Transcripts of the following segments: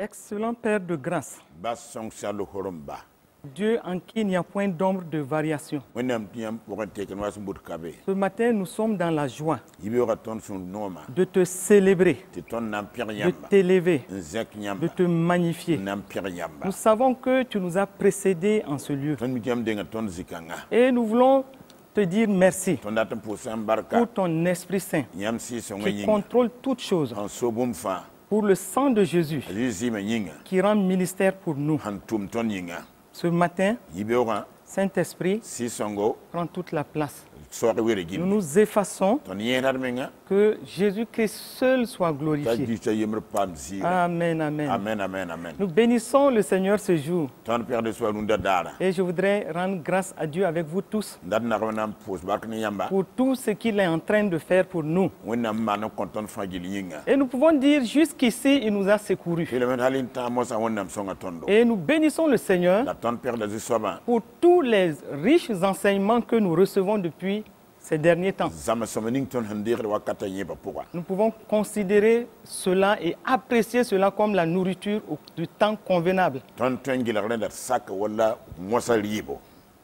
Excellent Père de grâce, ba song salo horomba Dieu en qui il n'y a point d'ombre de variation. wonam tiam wakante kan was mbut kabe Ce matin, nous sommes dans la joie yibe waka ton sun noma de te célébrer, ti ton nam pir de yamba t'élever, nzak de yamba te magnifier. nam pir yamba Nous savons que tu nous as précédés en ce lieu. ton mi tiam denga ton zikanga Et nous voulons te dire merci ton datam pour sambarka pour ton Esprit Saint yam si son qui yinga contrôle toutes choses, en sobum fa pour le sang de Jésus azizi ma yinga qui rend ministère pour nous. han tum ton yinga Ce matin, yibe waka Saint-Esprit, si songo prend toute la place. soore were Nous gin nous effaçons, ton yenar menga que Jésus-Christ seul soit ta glorifié. di ta yemre pam si Amen, amen. amen amen amen Nous bénissons le Seigneur ce jour. ton père de soir nunda dara Et je voudrais rendre grâce à Dieu avec vous tous ndat na ronam pos bark ni yamba pour tout ce qu'il est en train de faire pour nous. wonam man konton fagil yinga Et nous pouvons dire jusqu'ici, il nous a secourus. Philemon halin ta mosa wonam songa tondo Et nous bénissons le Seigneur la ton père de soba pour tous les riches enseignements que nous recevons depuis ces derniers temps. zama somening ton handir wakata yeba pourquoi Nous pouvons considérer cela et apprécier cela comme la nourriture du temps convenable. ton tengil renda sak wala mosa libo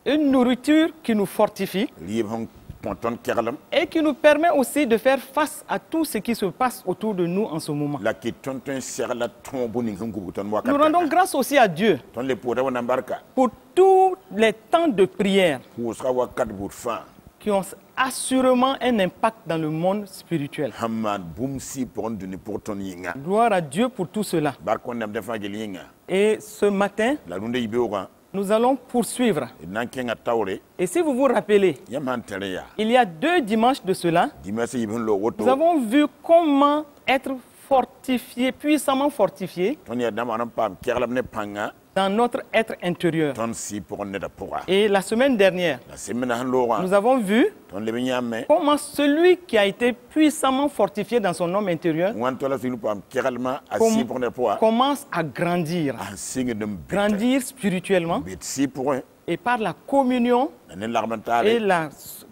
Une nourriture qui nous fortifie libo hon ponton kerlam et qui nous permet aussi de faire face à tout ce qui se passe autour de nous en ce moment. la ki ton serla tombo ning hangu ton Nous wakata rendons grâce aussi à Dieu ton le pour wonam barka pour tous les temps de prière pour sa wakat bout fa qui ont assurément un impact dans le monde spirituel. hamad bumsi pour duni pour ton yinga Gloire à Dieu pour tout cela. barko nam defa gel yinga Et ce matin, la lunde yibe waka nous allons poursuivre. nankenga tawre Et si vous vous rappelez, yaman tereya il y a 2 dimanches de cela, dimasi yibon lo woto nous avons vu comment être fortifié, puissamment fortifié ton ya dama pam kerlam ne panga dans notre être intérieur. ton si pour ne da pourquoi Et la semaine dernière, la semaine han lo nous avons vu ton le nyame comment celui qui a été puissamment fortifié dans son homme intérieur wan tola filu pam keralma com- asi pour ne pourquoi commence à grandir. singe dum Grandir spirituellement bit si pour et par la communion ne et l'armentale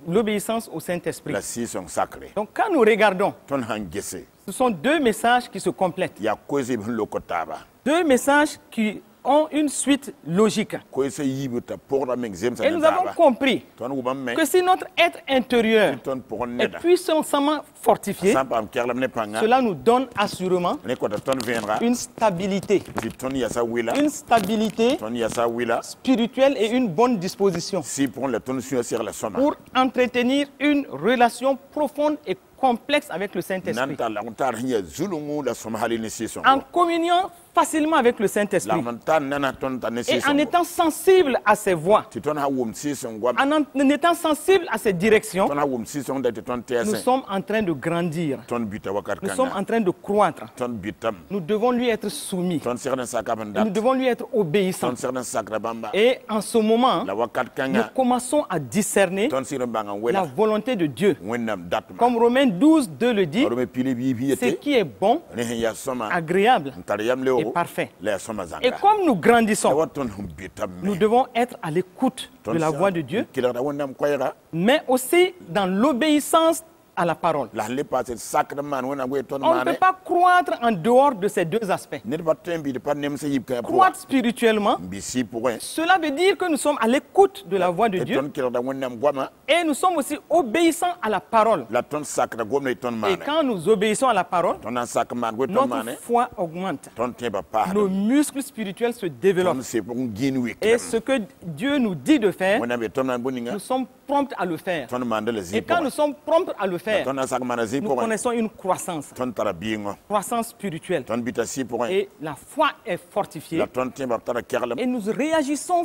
l'obéissance au Saint-Esprit. la si sont sacrés Donc quand nous regardons, ton han gesse ce sont 2 messages qui se complètent. ya koise bon lo kotaba 2 messages qui ont une suite logique. koise yibuta pour la mengzem sa Et nous avons compris ton ubam me que si notre être intérieur ton pour ne est da puissamment fortifié, sans pam kerlam ne panga cela nous donne assurément ne ko ton viendra une stabilité. ti ton ya sa wila Une stabilité ton ya sa wila spirituelle et une bonne disposition si pour la ton sur la soma pour entretenir une relation profonde et complexe avec le Saint-Esprit. nanta la ontar hiya zulungu la soma halini si son En communiant facilement avec le Saint-Esprit l'armentan nana ton ta ne si et son en étant sensible à ses voix, ti ton ha wum si son gwam en étant sensible à ses directions, ton ha wum si son da ti ton nous tese sommes en train de grandir. ton bita wakat Nous sommes kanga en train de croître. ton bitam Nous devons lui être soumis. ton serna sakabanda Nous devons lui être obéissants. ton serna sakrabamba Et en ce moment, la wakat nous kanga commençons à discerner ton sirem banga la wela volonté de Dieu. wennam datma Comme Romains 12, 2 le dit, orome pili bi bi ce yete qui est bon, ne ya soma agréable tar yam et lewo parfait. la soma Et zanga comme nous grandissons, waton hum bitam nous devons être à l'écoute de la voix de Dieu, kila da wonnam koyra mais aussi dans l'obéissance à la parole. la le passe sacrement wona goy ton On ne peut mane pas croître en dehors de ces 2 aspects. ne ba tembi de pas nem sa yib ka pour Croître spirituellement, bi si pour cela veut dire que nous sommes à l'écoute de la voix de Dieu ton kila da wonnam gwama et nous sommes aussi obéissants à la parole. la ton sacre gomne ton Et mane quand nous obéissons à la parole, ton sacrement goy ton notre mane foi augmente. ton teba pa Nos muscles spirituels se développent. ton c'est pour gin week Et ce que Dieu nous dit de faire, wona be ton nan boninga nous sommes prompts à le faire. ton mande le Et zi quand nous sommes prompts à le faire, ton sacrement zi nous pour connaissons une croissance, ton tarabingo croissance spirituelle. ton bita si pour Et la foi est fortifiée la ton teba tara kerlam et nous réagissons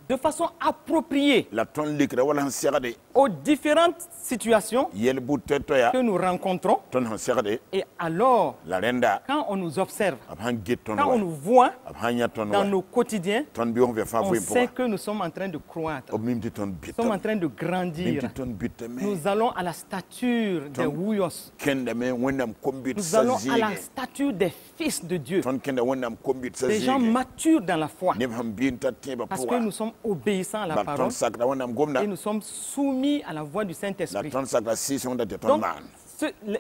de façon appropriée la ton likra wala han serade aux différentes situations yel butte to ya que nous rencontrons. ton han serade Et alors, la renda quand on nous observe, ab han get ton quand on wa nous voit ab han ya ton dans wa nos quotidiens, ton bi on ve fa on fo sait pour que nous sommes en train de croître. ob mimti ton Nous sommes en bitam train de grandir. mimti ton bitame Nous allons à la stature des Wuyos. kende me wonam kombit Nous allons à la sazine stature des fils de Dieu. ton kende wonam kombit Des gens sazine matures dans la foi. ne ham binta teba Parce pour que nous sommes obéissants à la ba ton parole sakra wonam gomna et nous sommes soumis à la voix du la Saint-Esprit. ton sakra si son da ton Donc, man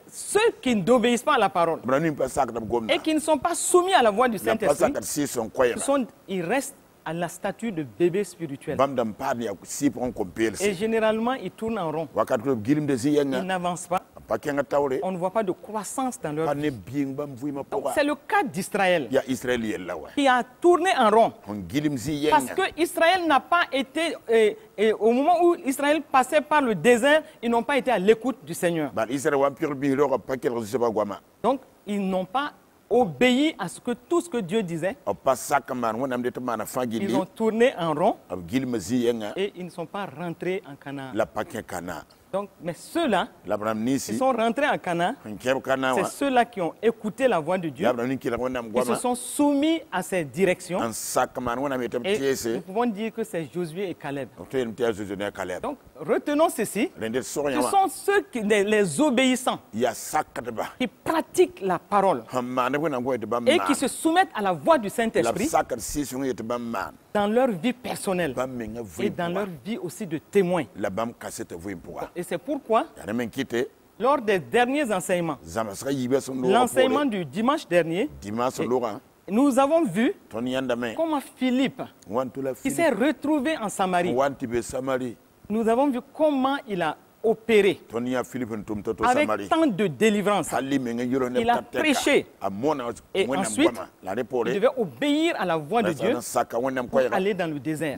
ceux qui n'obéissent pas à la parole et qui ne sont pas soumis à la voix du Saint-Esprit, ils restent à la statue de bébé spirituel. Et généralement, ils tournent en rond. Ils n'avancent pas. On ne voit pas de croissance dans leur vie. C'est le cas d'Israël qui a tourné en rond. Parce que Israël n'a pas été, au moment où Israël passait par le désert, ils n'ont pas été à l'écoute du Seigneur. Donc, ils n'ont pas obéi à tout ce que Dieu disait. Ils ont tourné en rond et ils ne sont pas rentrés en Canaan. Donc, mais ceux-là qui sont rentrés en Canaan, c'est ceux-là qui ont écouté la voix de Dieu, qui se sont soumis à ses directions. Et nous pouvons dire que c'est Josué et Caleb. Donc, retenons ceci. Ce sont ceux qui, les obéissants qui pratiquent la parole et qui se soumettent à la voix du Saint-Esprit dans leur vie personnelle et dans leur vie aussi de témoin. Et c'est pourquoi, lors des derniers enseignements, l'enseignement du dimanche dernier, nous avons vu comment Philippe, qui s'est retrouvé en Samarie, nous avons vu comment il a opéré avec tant de délivrance. Il a prêché et ensuite il devait obéir à la voix de Dieu pour aller dans le désert.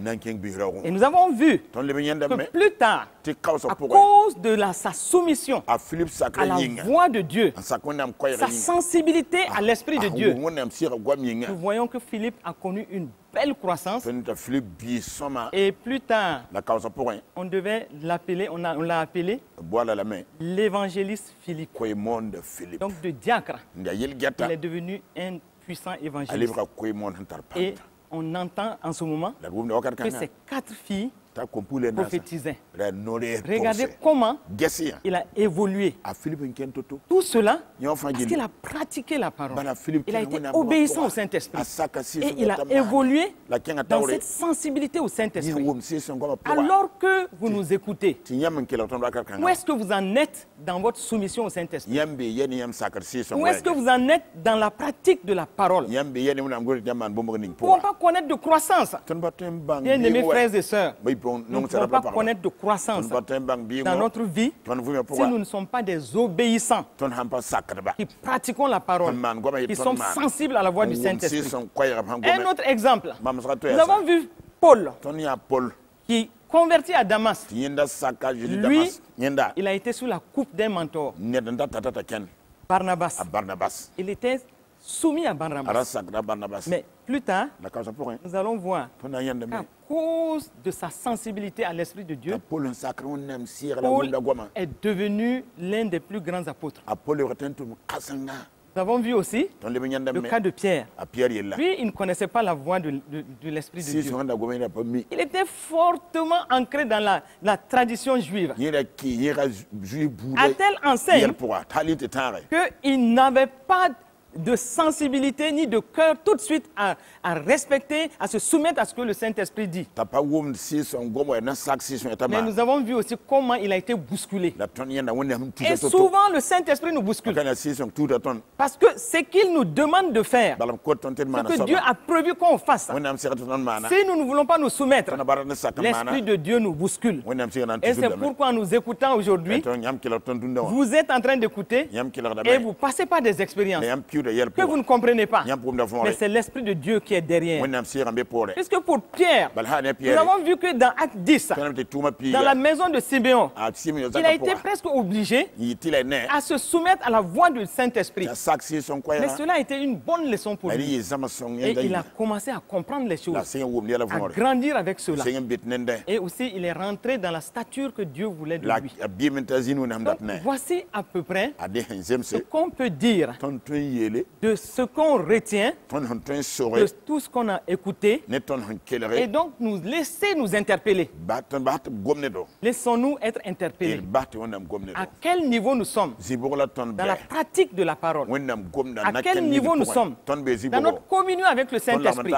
Et nous avons vu que plus tard, à cause de sa soumission à la voix de Dieu, sa sensibilité à l'Esprit de Dieu, nous voyons que Philippe a connu une belle croissance. Et plus tard, on devait l'appeler, on l'a appelé l'évangéliste Philippe. Donc de diacre, il est devenu un puissant évangéliste. Et on entend en ce moment que ces 4 filles prophétisaient. Regardez comment il a évolué. Tout cela, parce qu'il a pratiqué la parole. Il a été obéissant au Saint-Esprit. Et il a évolué dans cette sensibilité au Saint-Esprit. Alors que vous nous écoutez, où est-ce que vous en êtes dans votre soumission au Saint-Esprit? Où est-ce que vous en êtes dans la pratique de la parole? Nous ne pouvons pas connaître de croissance. Bien-aimés frères et sœurs, nous ne pouvons pas connaître de croissance dans notre vie si nous ne sommes pas des obéissants qui pratiquons la parole, qui sommes sensibles à la voix du Saint-Esprit. Un autre exemple, nous avons vu Paul qui converti à Damas. Lui, il a été sous la coupe d'un mentor, Barnabas. Il était soumis à Barnabas. Mais plus tard, nous allons voir qu'à cause de sa sensibilité à l'Esprit de Dieu, Paul est devenu l'un des plus grands apôtres. Nous avons vu aussi le cas de Pierre. Lui, il ne connaissait pas la voix de l'Esprit de Dieu. Il était fortement ancré dans la tradition juive. À telle enseigne qu'il n'avait pas de sensibilité ni de cœur tout de suite à respecter, à se soumettre à ce que le Saint-Esprit dit. Mais nous avons vu aussi comment il a été bousculé. Et souvent le Saint-Esprit nous bouscule. Parce que ce qu'il nous demande de faire, ce que Dieu a prévu qu'on fasse, si nous ne voulons pas nous soumettre, l'Esprit de Dieu nous bouscule. Et c'est pourquoi nous écoutons aujourd'hui, vous êtes en train d'écouter et vous passez par des expériences que vous ne comprenez pas. Mais c'est l'Esprit de Dieu qui est derrière. Puisque pour Pierre, nous avons vu que dans Acte 10, dans la maison de Siméon, il a été presque obligé à se soumettre à la voix du Saint-Esprit. Mais cela a été une bonne leçon pour lui. Et il a commencé à comprendre les choses, à grandir avec cela. Et aussi, il est rentré dans la stature que Dieu voulait de lui. Donc, voici à peu près ce qu'on peut dire de ce qu'on retient, de tout ce qu'on a écouté, et donc nous laisser nous interpeller. Laissons-nous être interpellés. À quel niveau nous sommes dans la pratique de la parole? À quel niveau nous sommes dans notre communion avec le Saint-Esprit?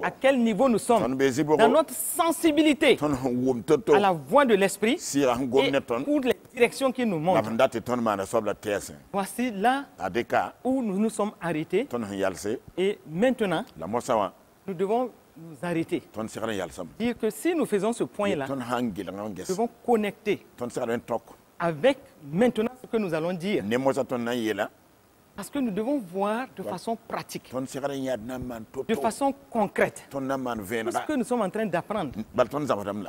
À quel niveau nous sommes dans notre sensibilité à la voix de l'Esprit et pour les directions qu'il nous montre? Voici là où nous nous sommes arrêtés. Et maintenant, nous devons nous arrêter. Dire que si nous faisons ce point-là, nous devons connecter avec maintenant ce que nous allons dire. Parce que nous devons voir de façon pratique, de façon concrète, tout ce que nous sommes en train d'apprendre.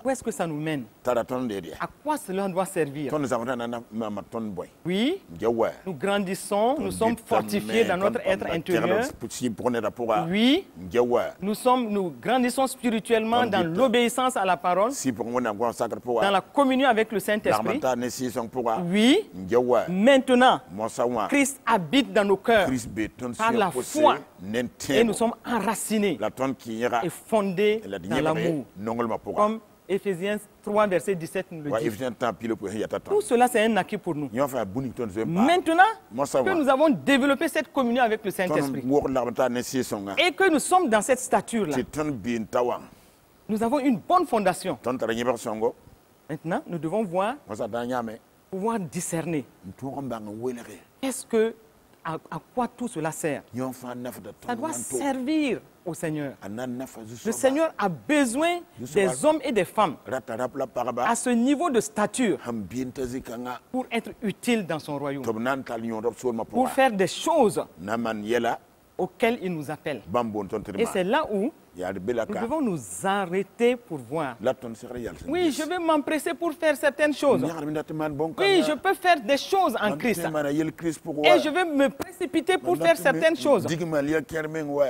Où est-ce que ça nous mène? À quoi cela doit servir? Oui, nous grandissons, nous sommes fortifiés dans notre être intérieur. Oui, nous grandissons spirituellement dans l'obéissance à la parole, dans la communion avec le Saint-Esprit. Oui, maintenant, Christ habite dans nos cœurs par la foi et nous sommes enracinés et fondés dans l'amour. Comme Éphésiens 3, verset 17 nous le dit. Tout cela, c'est un acquis pour nous. Maintenant que nous avons développé cette communion avec le Saint-Esprit et que nous sommes dans cette stature-là, nous avons une bonne fondation. Maintenant, nous devons pouvoir discerner. Qu'est-ce que à quoi tout cela sert? Ça doit servir au Seigneur. Le Seigneur a besoin des hommes et des femmes à ce niveau de stature pour être utiles dans son royaume, pour faire des choses auxquelles il nous appelle. Et c'est là où nous devons nous arrêter pour voir. Oui, je vais m'empresser pour faire certaines choses. Oui, je peux faire des choses en Christ. Et je vais me précipiter pour faire certaines choses.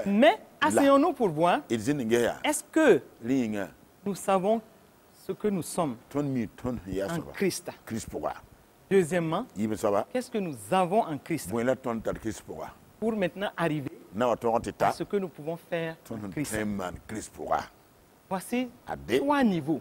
Mais asseyons-nous pour voir. Est-ce que nous savons ce que nous sommes en Christ? Deuxièmement, qu'est-ce que nous avons en Christ pour maintenant arriver à ce que nous pouvons faire en Christ? Voici 3 niveaux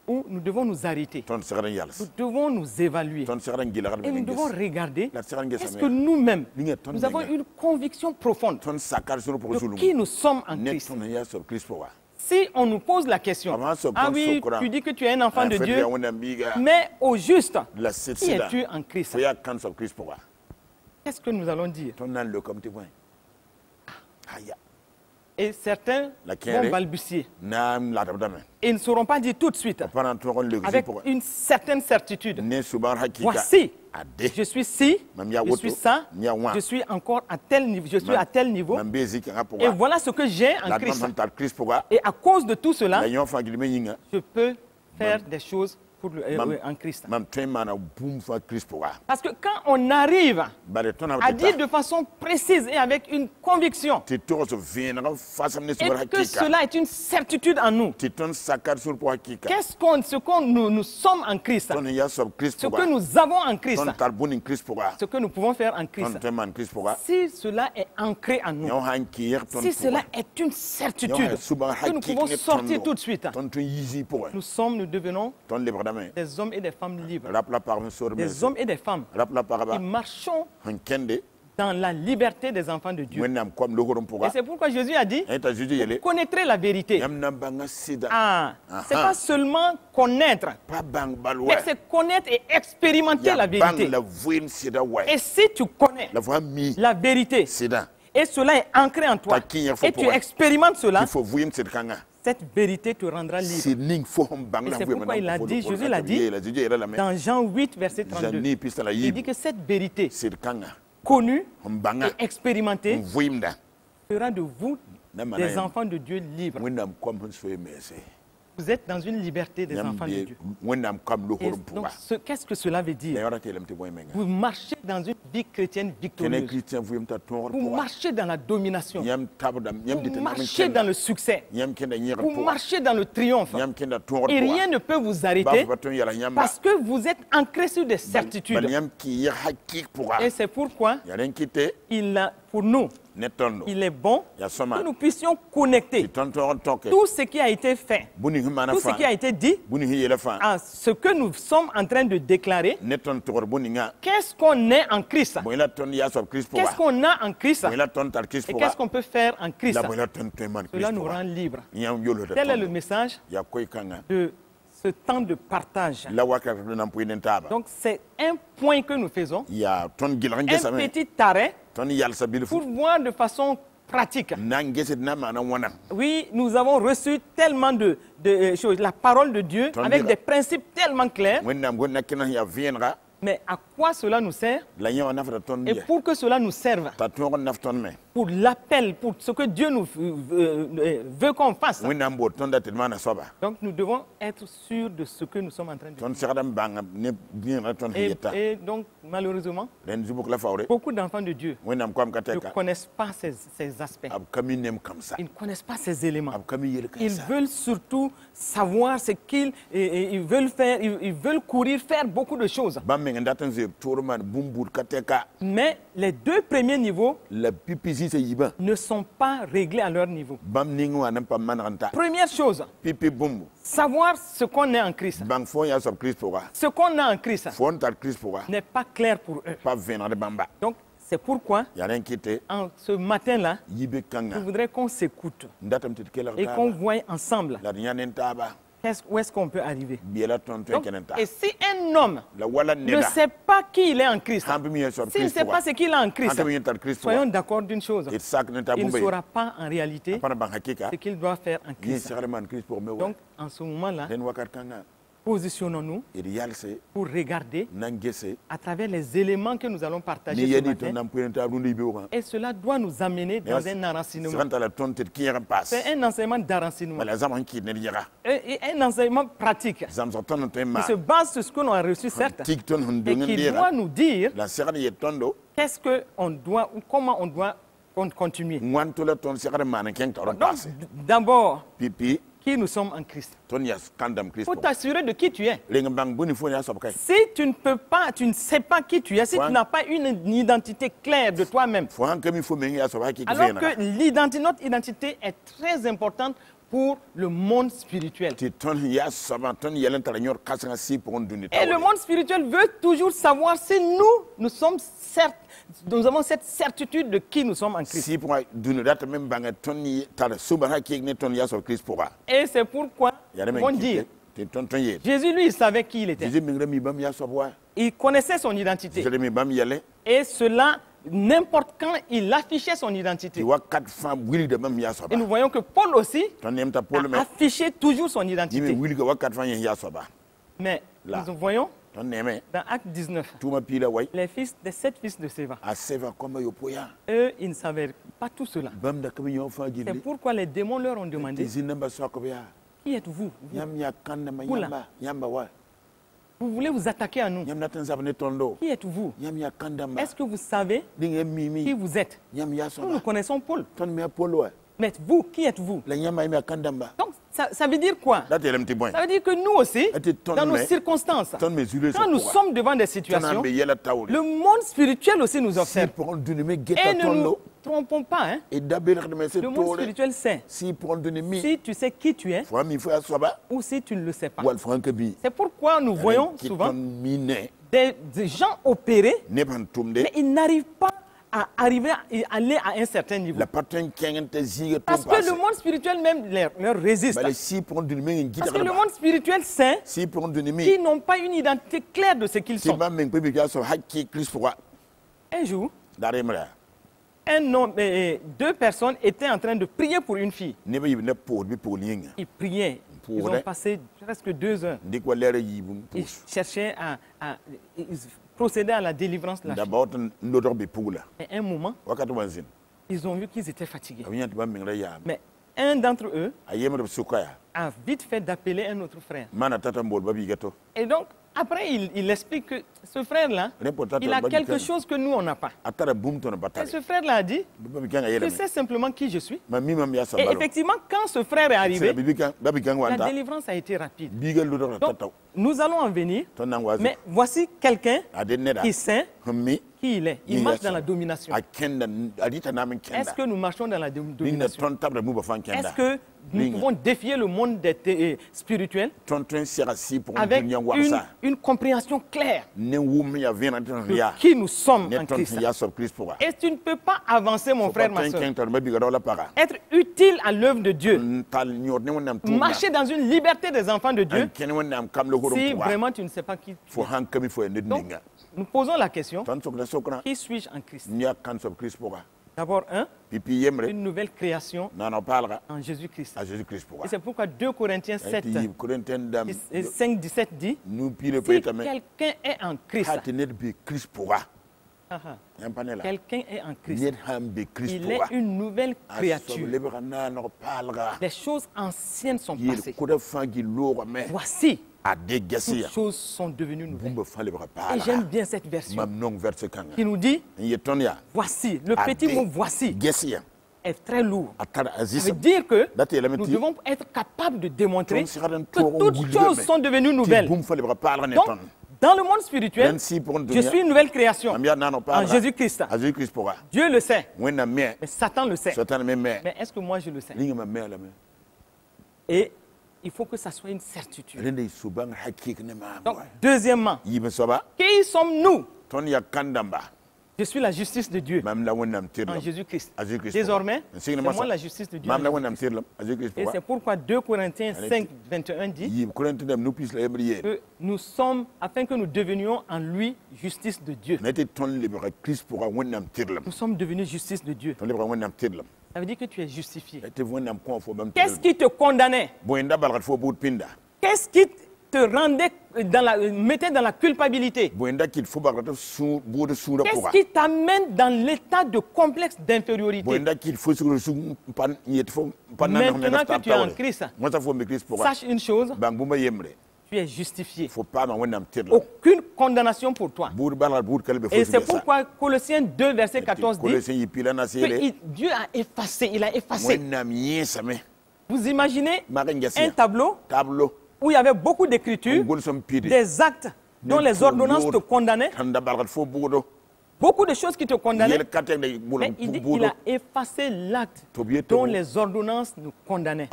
où nous devons nous arrêter. Nous devons nous évaluer. Et nous devons regarder est-ce que nous-mêmes, nous avons une conviction profonde de qui nous sommes en Christ. Si on nous pose la question, ah oui, tu dis que tu es un enfant de Dieu, mais au juste, qui es-tu en Christ? Qu'est-ce que nous allons dire? Et certains vont balbutier. Et ils ne sauront pas dire tout de suite, avec une certaine certitude. Voici, je suis ci, je suis ça, je suis encore à tel niveau, je suis à tel niveau. Et voilà ce que j'ai en Christ. Et à cause de tout cela, je peux faire des choses en Christ. Parce que quand on arrive à dire de façon précise et avec une conviction et que cela est une certitude en nous, ce que nous sommes en Christ, ce que nous avons en Christ, ce que nous pouvons faire en Christ, si cela est ancré en nous, si cela est une certitude que nous pouvons sortir tout de suite, nous devenons des hommes et des femmes libres. Des hommes et des femmes qui marchons dans la liberté des enfants de Dieu. Et c'est pourquoi Jésus a dit, vous connaîtrez la vérité. C'est pas seulement connaître, mais c'est connaître et expérimenter la vérité. Et si tu connais la vérité, et cela est ancré en toi, et tu expérimentes cela, cette vérité te rendra libre. Et c'est pourquoi il a dit, Jésus l'a dit, dans Jean 8, verset 32, il dit que cette vérité connue et expérimentée fera de vous des enfants de Dieu libres. Vous êtes dans une liberté des enfants de Dieu. Donc, qu'est-ce que cela veut dire? Vous marchez dans une vie chrétienne victorieuse. Vous marchez dans la domination. Vous marchez dans le succès. Vous marchez dans le triomphe. Et rien ne peut vous arrêter parce que vous êtes ancré sur des certitudes. Et c'est pourquoi pour nous, il est bon que nous puissions connecter tout ce qui a été fait, tout ce qui a été dit, à ce que nous sommes en train de déclarer. Qu'est-ce qu'on est en Christ? Qu'est-ce qu'on a en Christ? Et qu'est-ce qu'on peut faire en Christ? Cela nous rend libres. Tel est le message de ce temps de partage. Donc c'est un point que nous faisons, un petit arrêt pour voir de façon pratique. Oui, nous avons reçu tellement de choses, la parole de Dieu avec des principes tellement clairs. Mais à quoi cela nous sert? Et pour que cela nous serve, pour l'appel, pour ce que Dieu nous veut qu'on fasse. Donc nous devons être sûrs de ce que nous sommes en train de faire. Et donc malheureusement, beaucoup d'enfants de Dieu ne connaissent pas ces aspects. Ils ne connaissent pas ces éléments. Ils veulent surtout savoir ce qu'ils veulent faire. Ils veulent courir, faire beaucoup de choses. Mais les deux premiers niveaux ne sont pas réglés à leur niveau. Première chose, savoir ce qu'on est en Christ. Ce qu'on a en Christ n'est pas clair pour eux. Donc, c'est pourquoi, en ce matin-là, je voudrais qu'on s'écoute et qu'on voie ensemble où est-ce qu'on peut arriver. Donc, et si un homme ne sait pas qui il est en Christ, s'il ne sait pas ce qu'il a en Christ, soyons d'accord d'une chose, il ne saura pas en réalité ce qu'il doit faire en Christ. Donc, en ce moment-là, positionnons-nous pour regarder à travers les éléments que nous allons partager ce matin. Et cela doit nous amener dans un enracinement. C'est un enseignement d'enracinement. Et un enseignement pratique. Il se base sur ce que l'on a reçu, certes, et qui doit nous dire qu'est-ce qu'on doit ou comment on doit continuer. D'abord, qui nous sommes en Christ. Il faut t'assurer de qui tu es. Si tu ne peux pas, tu ne sais pas qui tu es, si tu n'as pas une identité claire de toi-même, alors que notre identité est très importante pour le monde spirituel. Et le monde spirituel veut toujours savoir si nous sommes certes, nous avons cette certitude de qui nous sommes en Christ. Et c'est pourquoi, on dit, Jésus, lui, il savait qui il était. Il connaissait son identité. Et cela, n'importe quand, il affichait son identité. Et nous voyons que Paul aussi a affiché toujours son identité. Mais nous voyons dans Acte 19, les 7 fils de Séva, eux, ils ne savaient pas tout cela. C'est pourquoi les démons leur ont demandé, qui êtes-vous? Vous voulez vous attaquer à nous? Qui êtes-vous? Est-ce que vous savez qui vous êtes? Nous connaissons Paul. Mais vous, qui êtes-vous? Donc, ça veut dire quoi? Ça veut dire que nous aussi, dans nos circonstances, quand nous sommes devant des situations, le monde spirituel aussi nous observe. Et ne nous trompons pas. Hein? Le monde spirituel sait. Si tu sais qui tu es, ou si tu ne le sais pas. C'est pourquoi nous voyons souvent des gens opérer, mais ils n'arrivent pas à arriver à aller à un certain niveau. Parce que le monde spirituel même leur résiste. Parce que le monde spirituel sait qu'ils n'ont pas une identité claire de ce qu'ils sont. Un jour, un homme, 2 personnes étaient en train de prier pour une fille. Ils priaient. Ils ont passé presque 2 heures. Ils cherchaient à procéder à la délivrance de la fille. Et à un moment, ils ont vu qu'ils étaient fatigués. Mais un d'entre eux a vite fait d'appeler un autre frère. Et donc, après, il explique que ce frère-là, il a quelque chose que nous, on n'a pas. Et ce frère-là a dit, je sais simplement qui je suis. Et effectivement, quand ce frère est arrivé, la délivrance a été rapide. Donc, nous allons en venir, mais voici quelqu'un qui sait qui il est. Il marche dans la domination. Est-ce que nous marchons dans la domination? Est-ce que nous pouvons défier le monde spirituel avec une compréhension claire de qui nous sommes en Christ? Et tu ne peux pas avancer, mon frère, ma soeur, être utile à l'œuvre de Dieu, marcher dans une liberté des enfants de Dieu, si vraiment tu ne sais pas qui tu es. Donc, nous posons la question, qui suis-je en Christ? D'abord, une nouvelle création en Jésus-Christ. Et c'est pourquoi 2 Corinthiens 7, 5, 17 dit, si quelqu'un est en Christ, quelqu'un est en Christ, il est une nouvelle créature. Les choses anciennes sont passées. Voici, toutes choses sont devenues nouvelles. Et j'aime bien cette version qui nous dit, voici, le petit mot voici est très lourd. Ça veut dire que nous devons être capables de démontrer que toutes choses sont devenues nouvelles. Donc, dans le monde spirituel, je suis une nouvelle création en Jésus-Christ. Dieu le sait, mais Satan le sait. Mais est-ce que moi je le sais? Et il faut que ça soit une certitude. Donc, deuxièmement, qui sommes-nous? Je suis la justice de Dieu en Jésus-Christ. Désormais, c'est moi la justice de Dieu. Et c'est pourquoi 2 Corinthiens 5, 21 dit que nous sommes, afin que nous devenions en lui justice de Dieu. Nous sommes devenus justice de Dieu. Ça veut dire que tu es justifié. Qu'est-ce qui te condamnait? Qu'est-ce qui te rendait mettait dans la culpabilité? Qu'est-ce qui t'amène dans l'état de complexe d'infériorité? Maintenant que tu es en Christ, sache une chose, tu es justifié. Aucune condamnation pour toi. Et c'est pourquoi Colossiens 2, verset 14 dit que Dieu a effacé, il a effacé. Vous imaginez un tableau où il y avait beaucoup d'écritures, des actes dont les ordonnances te condamnaient, beaucoup de choses qui te condamnaient, mais il dit qu'il a effacé l'acte dont les ordonnances nous condamnaient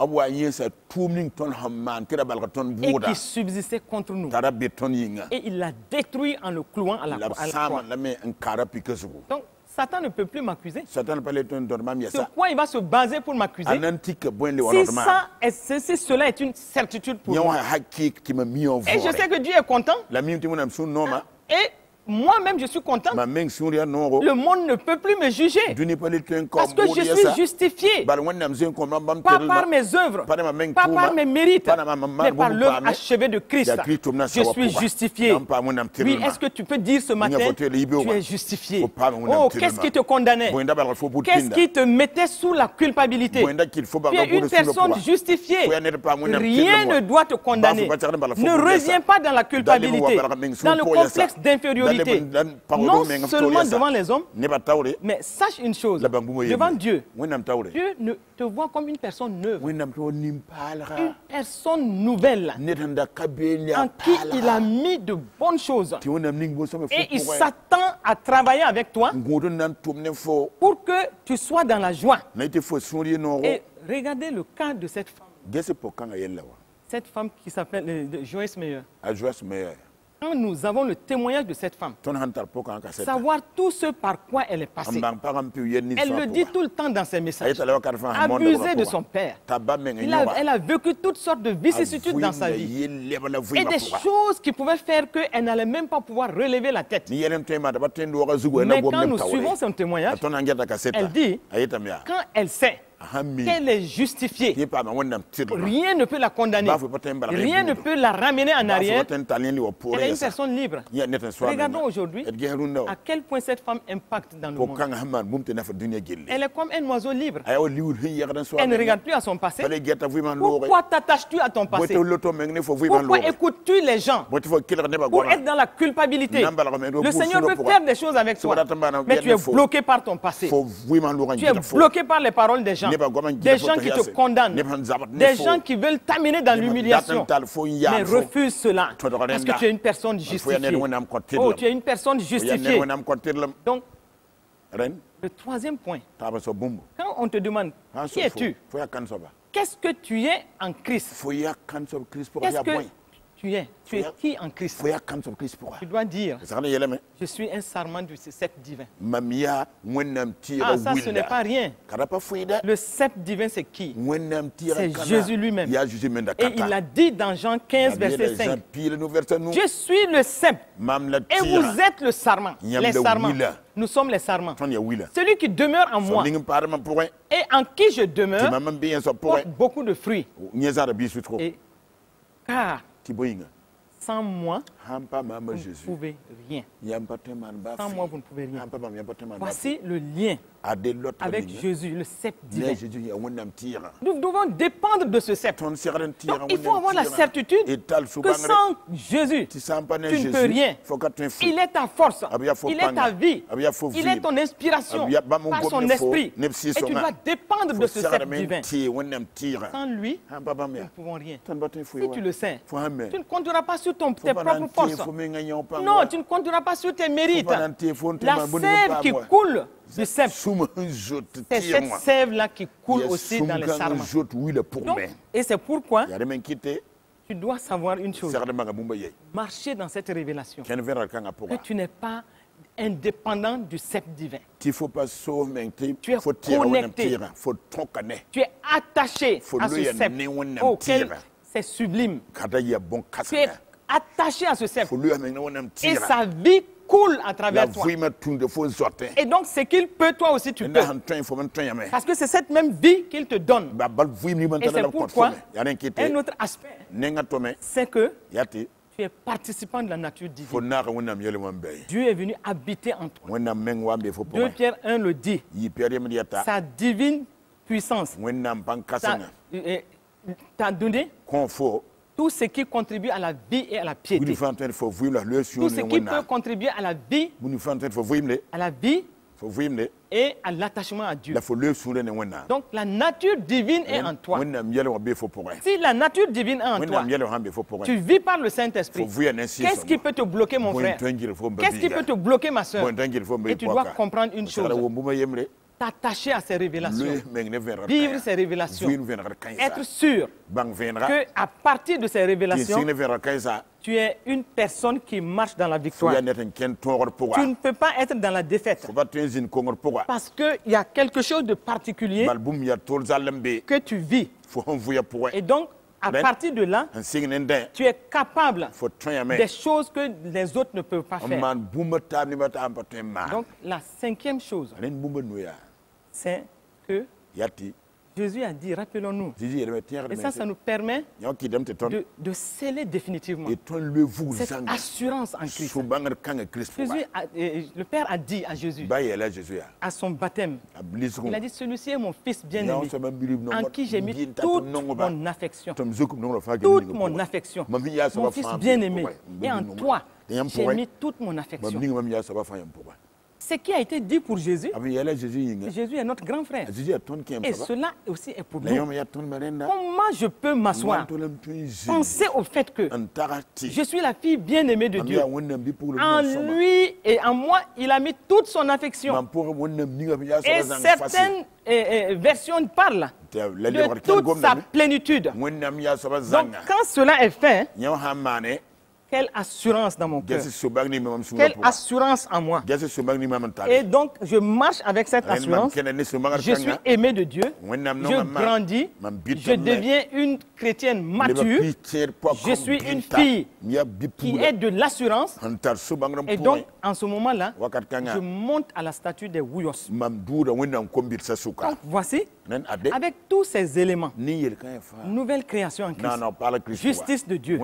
et qui subsistait contre nous. Et il l'a détruit en le clouant à la croix. Donc, Satan ne peut plus m'accuser. Sur quoi il va se baser pour m'accuser? Si cela est une certitude pour moi. Et je sais que Dieu est content. Et moi-même, je suis content. Le monde ne peut plus me juger. Parce que je suis justifié. Pas par mes œuvres, pas par mes mérites, mais par l'œuvre achevée de Christ. Je suis justifié. Oui, est-ce que tu peux dire ce matin, tu es justifié? Oh, qu'est-ce qui te condamnait? Qu'est-ce qui te mettait sous la culpabilité? Tu es une personne justifiée. Rien ne doit te condamner. Ne reviens pas dans la culpabilité, dans le complexe d'infériorité. Non seulement devant les hommes, mais sache une chose, devant Dieu, Dieu ne te voit comme une personne neuve, une personne nouvelle, en qui il a mis de bonnes choses. Et il s'attend à travailler avec toi pour que tu sois dans la joie. Et regardez le cas de cette femme. Cette femme qui s'appelle Joyce Meyer. Quand nous avons le témoignage de cette femme, savoir tout ce par quoi elle est passée, elle le dit tout le temps dans ses messages, abusée de son père. Elle a vécu toutes sortes de vicissitudes dans sa vie et des choses qui pouvaient faire qu'elle n'allait même pas pouvoir relever la tête. Mais quand nous suivons son témoignage, elle dit, quand elle sait qu'elle est justifiée. Rien ne peut la condamner. Rien ne peut la ramener en arrière. Elle est une personne libre. Regardons aujourd'hui à quel point cette femme impacte dans le monde. Elle est comme un oiseau libre. Elle ne regarde plus à son passé. Pourquoi t'attaches-tu à ton passé? Pourquoi écoutes-tu les gens pour être dans la culpabilité? Le Seigneur peut faire des choses avec toi, mais tu es bloqué par ton passé. Tu es bloqué par les paroles des gens. Des gens qui te condamnent. Des gens qui veulent t'amener dans l'humiliation. Mais refuse cela. Parce que tu es une personne justifiée. Oh, tu es une personne justifiée. Donc, le troisième point, quand on te demande qui es-tu, qu'est-ce que tu es en Christ? Qu'est-ce que tu es? Tu es qui en Christ? Tu dois dire, je suis un sarment du sceptre divin. Ah, ça, ce n'est pas rien. Le sceptre divin, c'est qui? C'est Jésus lui-même. Et il a dit dans Jean 15, verset 5, je suis le sceptre et vous êtes le sarment. Les sarments. Nous sommes les sarments. Celui qui demeure en moi et en qui je demeure porte beaucoup de fruits. Et, car sans moi, vous ne pouvez rien. Sans moi, vous ne pouvez rien. Voici le lien avec Jésus, le sceptre divin. Nous devons dépendre de ce sceptre. Donc, il faut avoir la certitude que sans Jésus, tu ne peux rien. Il est ta force, il est ta vie, il est ton inspiration par son esprit. Et tu dois dépendre de ce sceptre divin. Sans lui, nous ne pouvons rien. Si tu le sais, tu ne compteras pas sur tes propres forces. Non, tu ne compteras pas sur tes mérites. La sève qui coule du sceptre, c'est cette sève-là qui coule aussi dans les sarments. Donc, et c'est pourquoi tu dois savoir une chose. Marcher dans cette révélation. Que tu n'es pas indépendant du sceptre divin. Tu es connecté. Tu es attaché à ce sceptre. Oh, c'est sublime. Tu es attaché à ce sceptre. Et sa vie coule à travers toi. Et donc, ce qu'il peut, toi aussi, tu peux. Parce que c'est cette même vie qu'il te donne. Et c'est pourquoi, un autre aspect, c'est que tu es participant de la nature divine. Dieu est venu habiter en toi. 2 Pierre 1 le dit. Sa divine puissance t'a donné tout ce qui contribue à la vie et à la piété. Tout ce qui peut contribuer à la vie, et à l'attachement à Dieu. Donc la nature divine est en toi. Si la nature divine est en toi, tu vis par le Saint-Esprit. Qu'est-ce qui peut te bloquer, mon frère? Qu'est-ce qui peut te bloquer, ma soeur? Et tu dois comprendre une chose. T'attacher à ces révélations, vivre ces révélations, être sûr qu'à partir de ces révélations, tu es une personne qui marche dans la victoire. Tu ne peux pas être dans la défaite. Parce qu'il y a quelque chose de particulier que tu vis. Et donc, à partir de là, tu es capable des choses que les autres ne peuvent pas faire. Donc, la cinquième chose, c'est que Jésus a dit, rappelons-nous, et ça nous permet de sceller définitivement cette assurance en Christ. Le Père a dit à Jésus, à son baptême, il a dit, celui-ci est mon fils bien-aimé, en qui j'ai mis toute mon affection. Toute mon affection. Mon fils bien-aimé. Et en toi, j'ai mis toute mon affection. Ce qui a été dit pour Jésus, Jésus est notre grand frère. Et cela aussi est pour nous. Comment je peux m'asseoir, penser au fait que je suis la fille bien-aimée de Dieu. En lui et en moi, il a mis toute son affection. Et certaines versions parlent de toute sa plénitude. Donc quand cela est fait, quelle assurance dans mon cœur. Quelle assurance en moi. Et donc, je marche avec cette assurance. Je suis aimé de Dieu. Je grandis. Je deviens une chrétienne mature. Je suis une fille qui est de l'assurance. Et donc, en ce moment-là, je monte à la statue des Wuyos. Donc, voici, avec tous ces éléments, nouvelle création en Christ, justice de Dieu,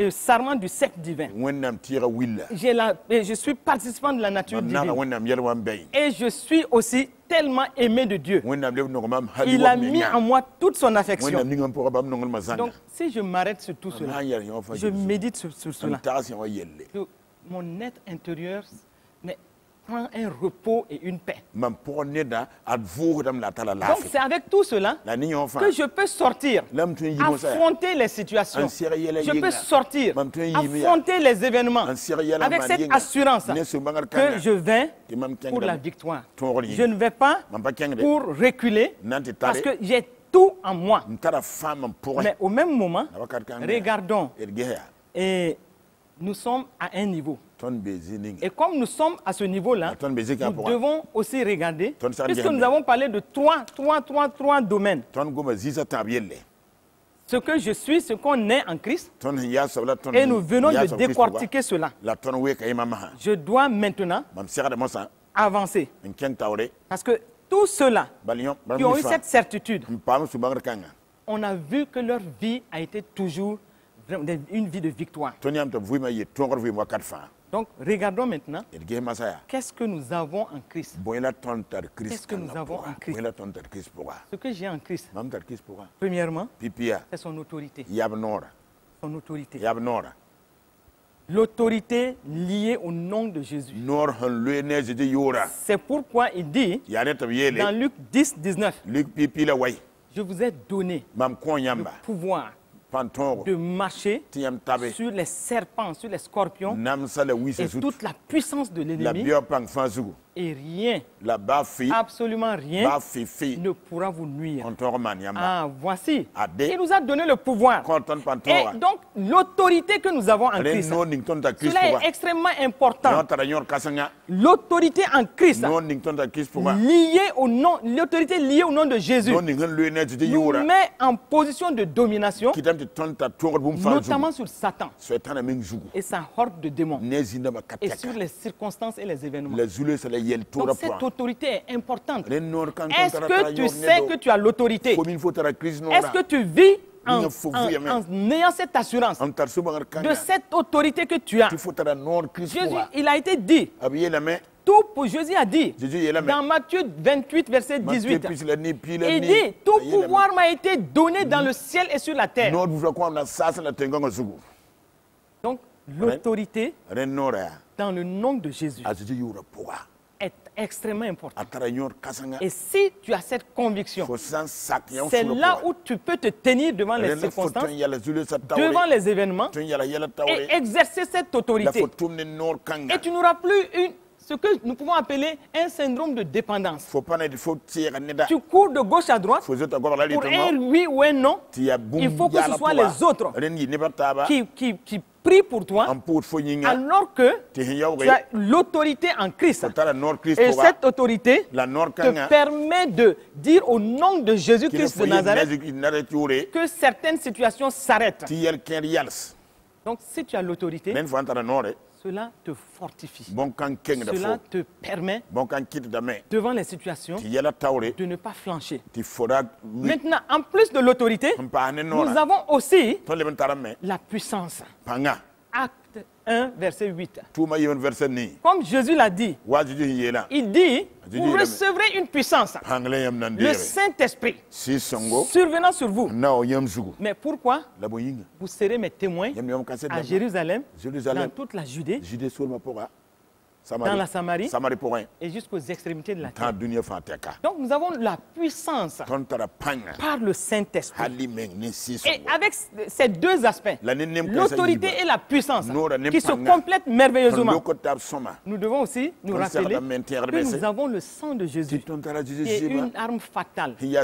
sarment du sceptre divin. Je suis participant de la nature divine. Et je suis aussi tellement aimé de Dieu. Il a mis en moi toute son affection. Donc, si je m'arrête sur tout cela, je médite sur cela, mon être intérieur prend un repos et une paix. Donc, c'est avec tout cela que je peux sortir, affronter les situations. Je peux sortir, affronter les événements avec cette assurance que je vais pour la victoire. Je ne vais pas pour reculer parce que j'ai tout en moi. Mais au même moment, regardons, et nous sommes à un niveau. Et comme nous sommes à ce niveau-là, nous devons aussi regarder, puisque nous avons parlé de trois domaines. Ce que je suis, ce qu'on est en Christ, et nous venons de décortiquer cela. Je dois maintenant avancer. Parce que tous ceux-là qui ont eu cette certitude, on a vu que leur vie a été toujours une vie de victoire. Donc, regardons maintenant, qu'est-ce que nous avons en Christ? Qu'est-ce que nous avons en Christ? Ce que j'ai en Christ, premièrement, c'est son autorité. Son autorité. L'autorité liée au nom de Jésus. C'est pourquoi il dit, dans Luc 10, 19, je vous ai donné le pouvoir de marcher sur les serpents, sur les scorpions et toute la puissance de l'ennemi. Et rien, absolument rien, ne pourra vous nuire. Ah, voici. Il nous a donné le pouvoir. Et donc, l'autorité que nous avons en Christ, cela est extrêmement important. L'autorité en Christ, l'autorité liée au nom de Jésus, nous met en position de domination, notamment sur Satan et sa horde de démons, et sur les circonstances et les événements. Donc cette autorité est importante. Est-ce que tu sais que tu as l'autorité? Est-ce que tu vis en ayant cette assurance de cette autorité que tu as? Jésus, il a été dit, tout pour Jésus a dit, dans Matthieu 28, verset 18, il dit, tout pouvoir m'a été donné dans le ciel et sur la terre. Donc, l'autorité dans le nom de Jésus est extrêmement importante. Et si tu as cette conviction, c'est là où tu peux te tenir devant les circonstances, devant les événements, et exercer cette autorité. Et tu n'auras plus ce que nous pouvons appeler un syndrome de dépendance. Tu cours de gauche à droite pour un oui ou un non. Il faut que ce soit les autres qui prient pour toi, alors que tu as l'autorité en Christ. Et cette autorité te permet de dire au nom de Jésus-Christ de Nazareth que certaines situations s'arrêtent. Donc si tu as l'autorité, cela te fortifie. Cela te permet, devant les situations, de ne pas flancher. Maintenant, en plus de l'autorité, nous avons aussi la puissance. Acte 1, verset 8. Comme Jésus l'a dit, il dit, vous recevrez une puissance, le Saint-Esprit, survenant sur vous. Mais pourquoi? Vous serez mes témoins à Jérusalem, dans toute la Judée, dans la Samarie et jusqu'aux extrémités de la terre. Donc nous avons la puissance par le Saint-Esprit. Et avec ces deux aspects, l'autorité et la puissance, qui se complètent merveilleusement, nous devons aussi nous rappeler que nous avons le sang de Jésus, qui est une arme fatale, une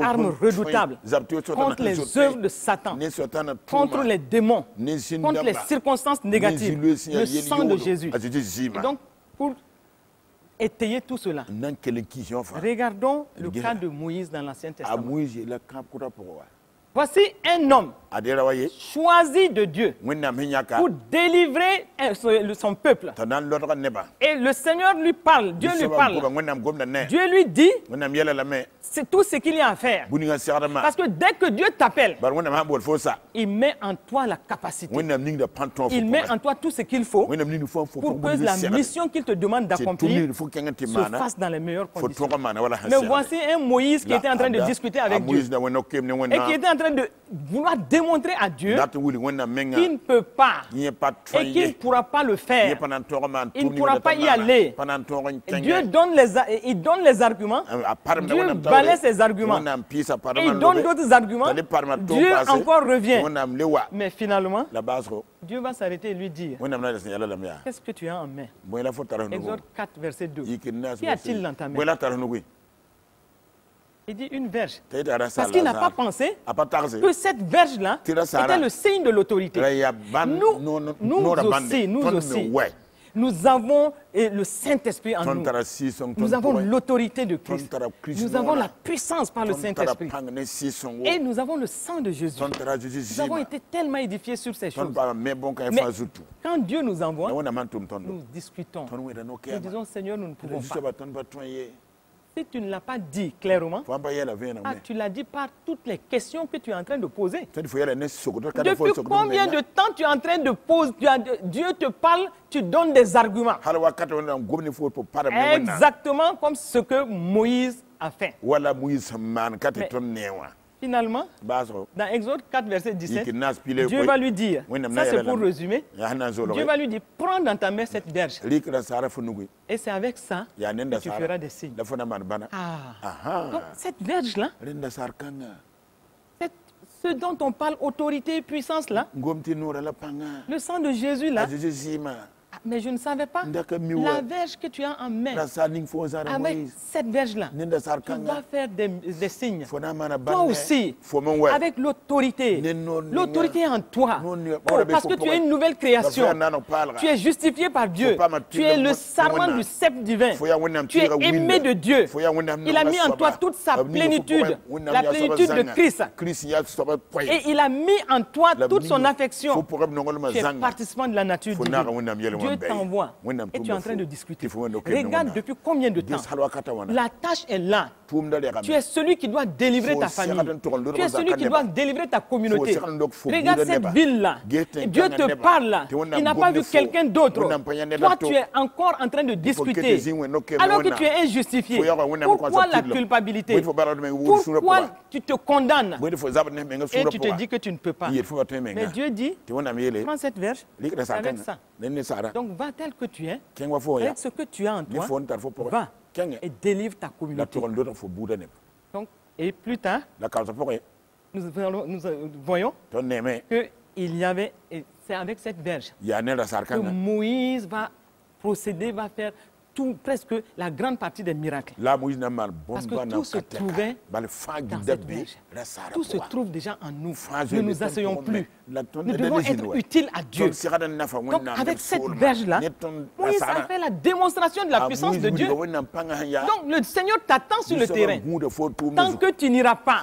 arme redoutable contre les œuvres de Satan, contre les démons, contre les circonstances négatives. Le sang de Jésus. Et donc, pour étayer tout cela, regardons le cas de Moïse dans l'Ancien Testament. Voici un homme choisi de Dieu pour délivrer son peuple. Et le Seigneur lui parle, Dieu lui parle. Dieu lui dit, c'est tout ce qu'il y a à faire. Parce que dès que Dieu t'appelle, il met en toi la capacité. Il met en toi tout ce qu'il faut pour que la mission qu'il te demande d'accomplir se fasse dans les meilleures conditions. Mais voici un Moïse qui était en train de discuter avec Dieu et qui était en train de vouloir démontrer à Dieu qu'il ne peut pas et qu'il ne pourra pas le faire. Il ne pourra pas y aller. Dieu donne les arguments, Dieu balaie ses arguments et il donne d'autres arguments. Dieu encore revient. Mais finalement, Dieu va s'arrêter et lui dire, qu'est-ce que tu as en main? Exode 4, verset 2. Qu'y a-t-il dans ta main? Il dit une verge. Parce qu'il n'a pas pensé que cette verge-là était le signe de l'autorité. Nous aussi, nous avons le Saint-Esprit en nous. Nous avons l'autorité de Christ. Nous avons la puissance par le Saint-Esprit. Et nous avons le sang de Jésus. Nous avons été tellement édifiés sur ces choses. Mais quand Dieu nous envoie, nous discutons. Nous disons, Seigneur, nous ne pouvons pas. Si tu ne l'as pas dit clairement, tu l'as dit par toutes les questions que tu es en train de poser. Depuis combien de temps tu es en train de poser? Dieu te parle, tu donnes des arguments. Exactement comme ce que Moïse a fait. Mais, finalement, dans Exode 4, verset 17, Dieu va lui dire, ça c'est pour résumer, Dieu va lui dire, prends dans ta main cette verge. Et c'est avec ça que tu feras des signes. Donc cette verge-là, ce dont on parle, autorité et puissance là, le sang de Jésus là, mais je ne savais pas. La verge que tu as en main, avec cette verge-là, tu vas faire des signes. Toi aussi, avec l'autorité. L'autorité est en toi. Parce que tu es une nouvelle création. Tu es justifié par Dieu. Tu es le sarment du sceptre divin. Tu es aimé de Dieu. Il a mis en toi toute sa plénitude, la plénitude de Christ. Et il a mis en toi toute son affection. Tu es participant de la nature divine. Dieu t'envoie et tu es en train de discuter. Regarde depuis combien de temps. La tâche est là. Tu es celui qui doit délivrer ta famille. Tu es celui qui doit délivrer ta communauté. Regarde cette ville-là. Dieu te parle là. Il n'a pas vu quelqu'un d'autre. Toi, tu es encore en train de discuter. Alors que tu es injustifié. Pourquoi la culpabilité? Pourquoi tu te condamnes? Et tu te dis que tu ne peux pas. Mais Dieu dit, prends cette verge avec ça. Donc va tel que tu es, avec ce que tu as en toi, va et délivre ta communauté. Donc, et plus tard, nous voyons qu'il y avait, c'est avec cette verge que Moïse va procéder, va faire presque la grande partie des miracles. Parce que tout se trouvait dans cette verge. Tout se trouve déjà en nous. Nous ne nous asseyons plus. Nous devons être utiles à Dieu. Donc avec cette verge-là, Moïse a fait la démonstration de la puissance de Dieu. Donc le Seigneur t'attend sur le terrain. Tant que tu n'iras pas,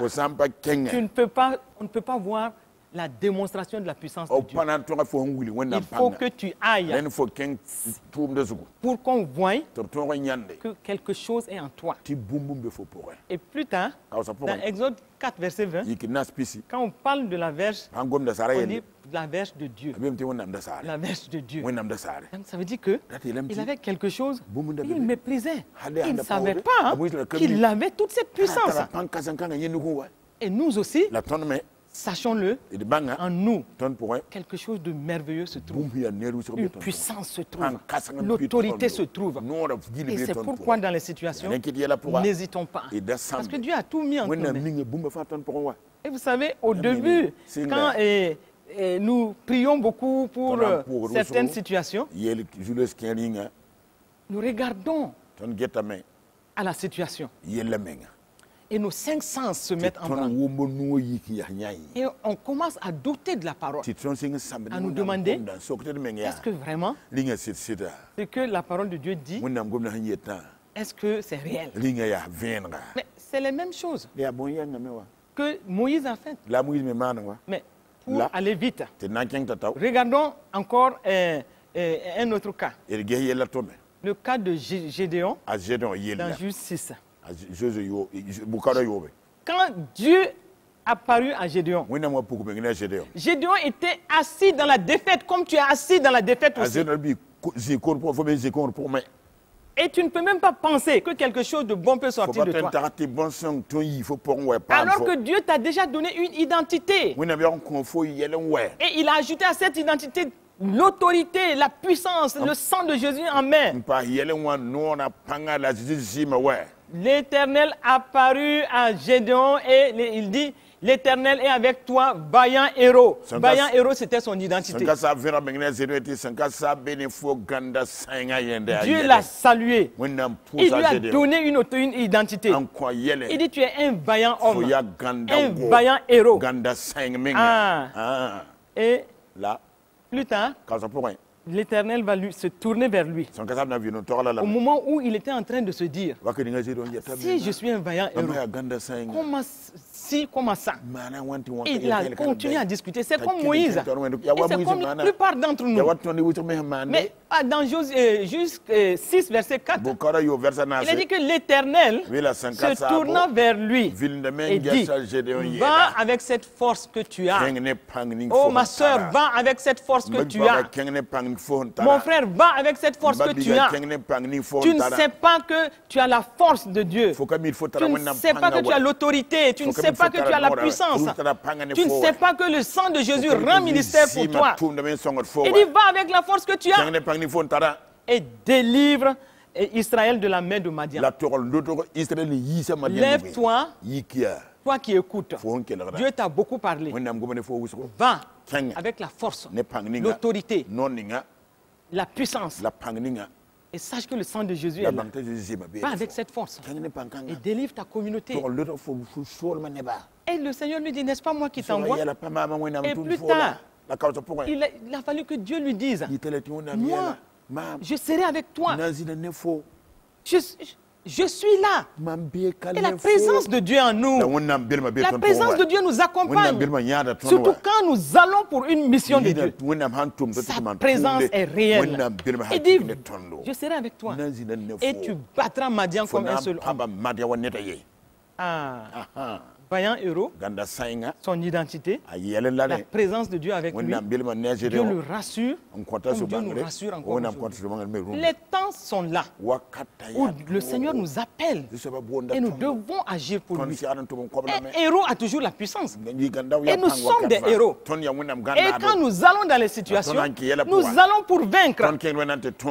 tu ne peux pas, on ne peut pas voir la démonstration de la puissance de Dieu. Il faut que tu ailles pour qu'on voie que quelque chose est en toi. Et plus tard, dans Exode 4, verset 20, quand on parle de la verge, on dit la verge de Dieu. La verge de Dieu. Donc ça veut dire qu'il avait quelque chose qu'il méprisait. Il ne savait pas qu'il avait toute cette puissance. Et nous aussi, sachons-le, en nous, quelque chose de merveilleux se trouve. Une puissance se trouve. L'autorité se trouve. Et c'est pourquoi dans les situations, n'hésitons pas. Parce que Dieu a tout mis en nous. Et vous savez, au début, quand nous prions beaucoup pour certaines situations, nous regardons à la situation. Et nos 5 sens se mettent en branle. Et on commence à douter de la parole. À nous demander, est-ce que vraiment ce que la parole de Dieu dit, est-ce que c'est réel? Mais c'est les mêmes choses. que Moïse a faite. Mais pour aller vite, regardons encore un autre cas. Le cas de Gédéon dans Juge 6. Quand Dieu apparu à Gédéon, Gédéon était assis dans la défaite comme tu es assis dans la défaite aussi. Et tu ne peux même pas penser que quelque chose de bon peut sortir de toi. Alors que Dieu t'a déjà donné une identité. Et il a ajouté à cette identité l'autorité, la puissance, le sang de Jésus en main. L'Éternel apparut à Gédéon et il dit, l'Éternel est avec toi, vaillant héros. Vaillant héros, c'était son identité. Dieu l'a salué. Il lui a donné une identité. Il dit, tu es un vaillant homme, un vaillant héros. Et plus tard, l'Éternel va se tourner vers lui. Au moment où il était en train de se dire, si je suis un vaillant héros, comment ça? Et il a continué à discuter. C'est comme Moïse. Et c'est comme la plupart d'entre nous. Mais dans Juge 6, verset 4, il a dit que l'Éternel se tourna vers lui et dit, va avec cette force que tu as. Oh ma soeur, va avec cette force que tu as. Mon frère, va avec cette force que tu as. Tu ne sais pas que tu as la force de Dieu. Tu ne sais pas que tu as l'autorité. Tu ne sais pas que tu as la puissance. Tu ne sais pas que le sang de Jésus rend ministère pour toi. Il dit, va avec la force que tu as et délivre Israël de la main de Madian. Lève-toi, toi qui écoutes. Dieu t'a beaucoup parlé. Va avec la force, l'autorité, la puissance. Et sache que le sang de Jésus est là. Va avec cette force et délivre ta communauté. Et le Seigneur lui dit, n'est-ce pas moi qui t'envoie? Et plus tard, il a fallu que Dieu lui dise, moi, je serai avec toi. Je suis là. Et la présence de Dieu en nous, la présence de Dieu nous accompagne. Surtout quand nous allons pour une mission de Dieu. Sa présence est réelle. Il dit, je serai avec toi. Et tu battras Madian comme un seul homme. Vaillant héros, son identité, la présence de Dieu avec lui, Dieu le rassure, comme Dieu nous rassure encore aujourd'hui. Les temps sont là où le Seigneur nous appelle et nous devons agir pour lui. Un héros a toujours la puissance. Et nous sommes des héros. Et quand nous allons dans les situations, nous allons pour vaincre.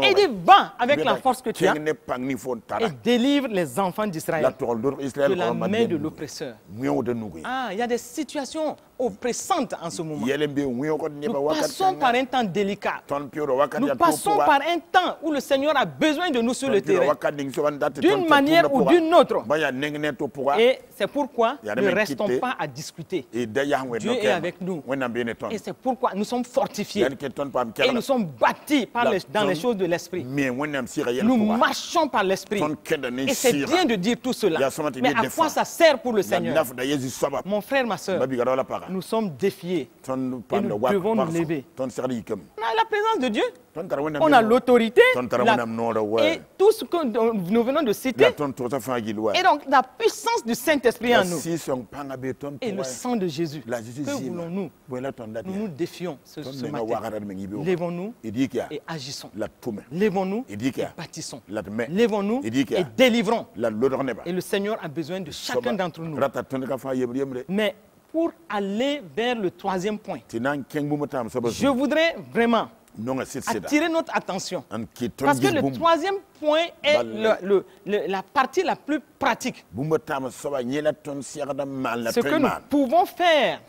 Et il va avec la force que tu as et délivre les enfants d'Israël de la main de l'oppresseur. Il y a des situations oppressantes en ce moment. Nous passons par un temps délicat. Nous passons par un temps où le Seigneur a besoin de nous sur le terrain, d'une manière ou d'une autre. Et c'est pourquoi ne restons pas à discuter. Dieu est avec nous. Et c'est pourquoi nous sommes fortifiés. Et nous sommes bâtis dans les choses de l'esprit. Nous marchons par l'esprit. Et c'est bien de dire tout cela. Mais à quoi ça sert pour le Seigneur? Mon frère, ma soeur, nous sommes défiés et nous devons nous lever. On a la présence de Dieu, on a l'autorité et tout ce que nous venons de citer. Et donc la puissance du Saint-Esprit en nous et le sang de Jésus. Que voulons-nous? Nous nous défions ce matin. Lèvons-nous et agissons. Lèvons-nous et bâtissons. Lèvons-nous et délivrons. Et le Seigneur a besoin de chacun d'entre nous. Mais pour aller vers le troisième point, je voudrais vraiment attirer notre attention. Parce que le troisième point est la partie la plus pratique. Ce que nous pouvons faire,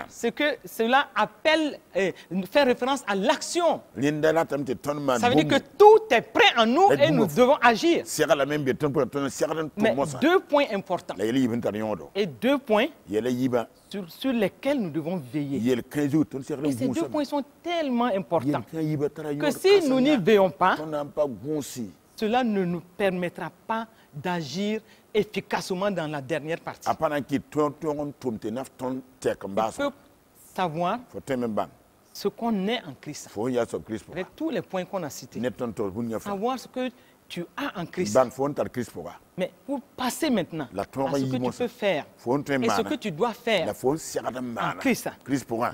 c'est que cela appelle, faire référence à l'action. Ça veut dire que tout est prêt en nous et nous devons agir. Mais deux points importants. Et deux points sur lesquels nous devons veiller. Et ces deux points sont tellement importants que si nous n'y veillons pas, cela ne nous permettra pas d'agir efficacement dans la dernière partie. Il peut savoir ce qu'on est en Christ. Avec tous les points qu'on a cités. Savoir ce que tu as en Christ. Mais pour passer maintenant à ce que tu peux faire et ce que tu dois faire en Christ,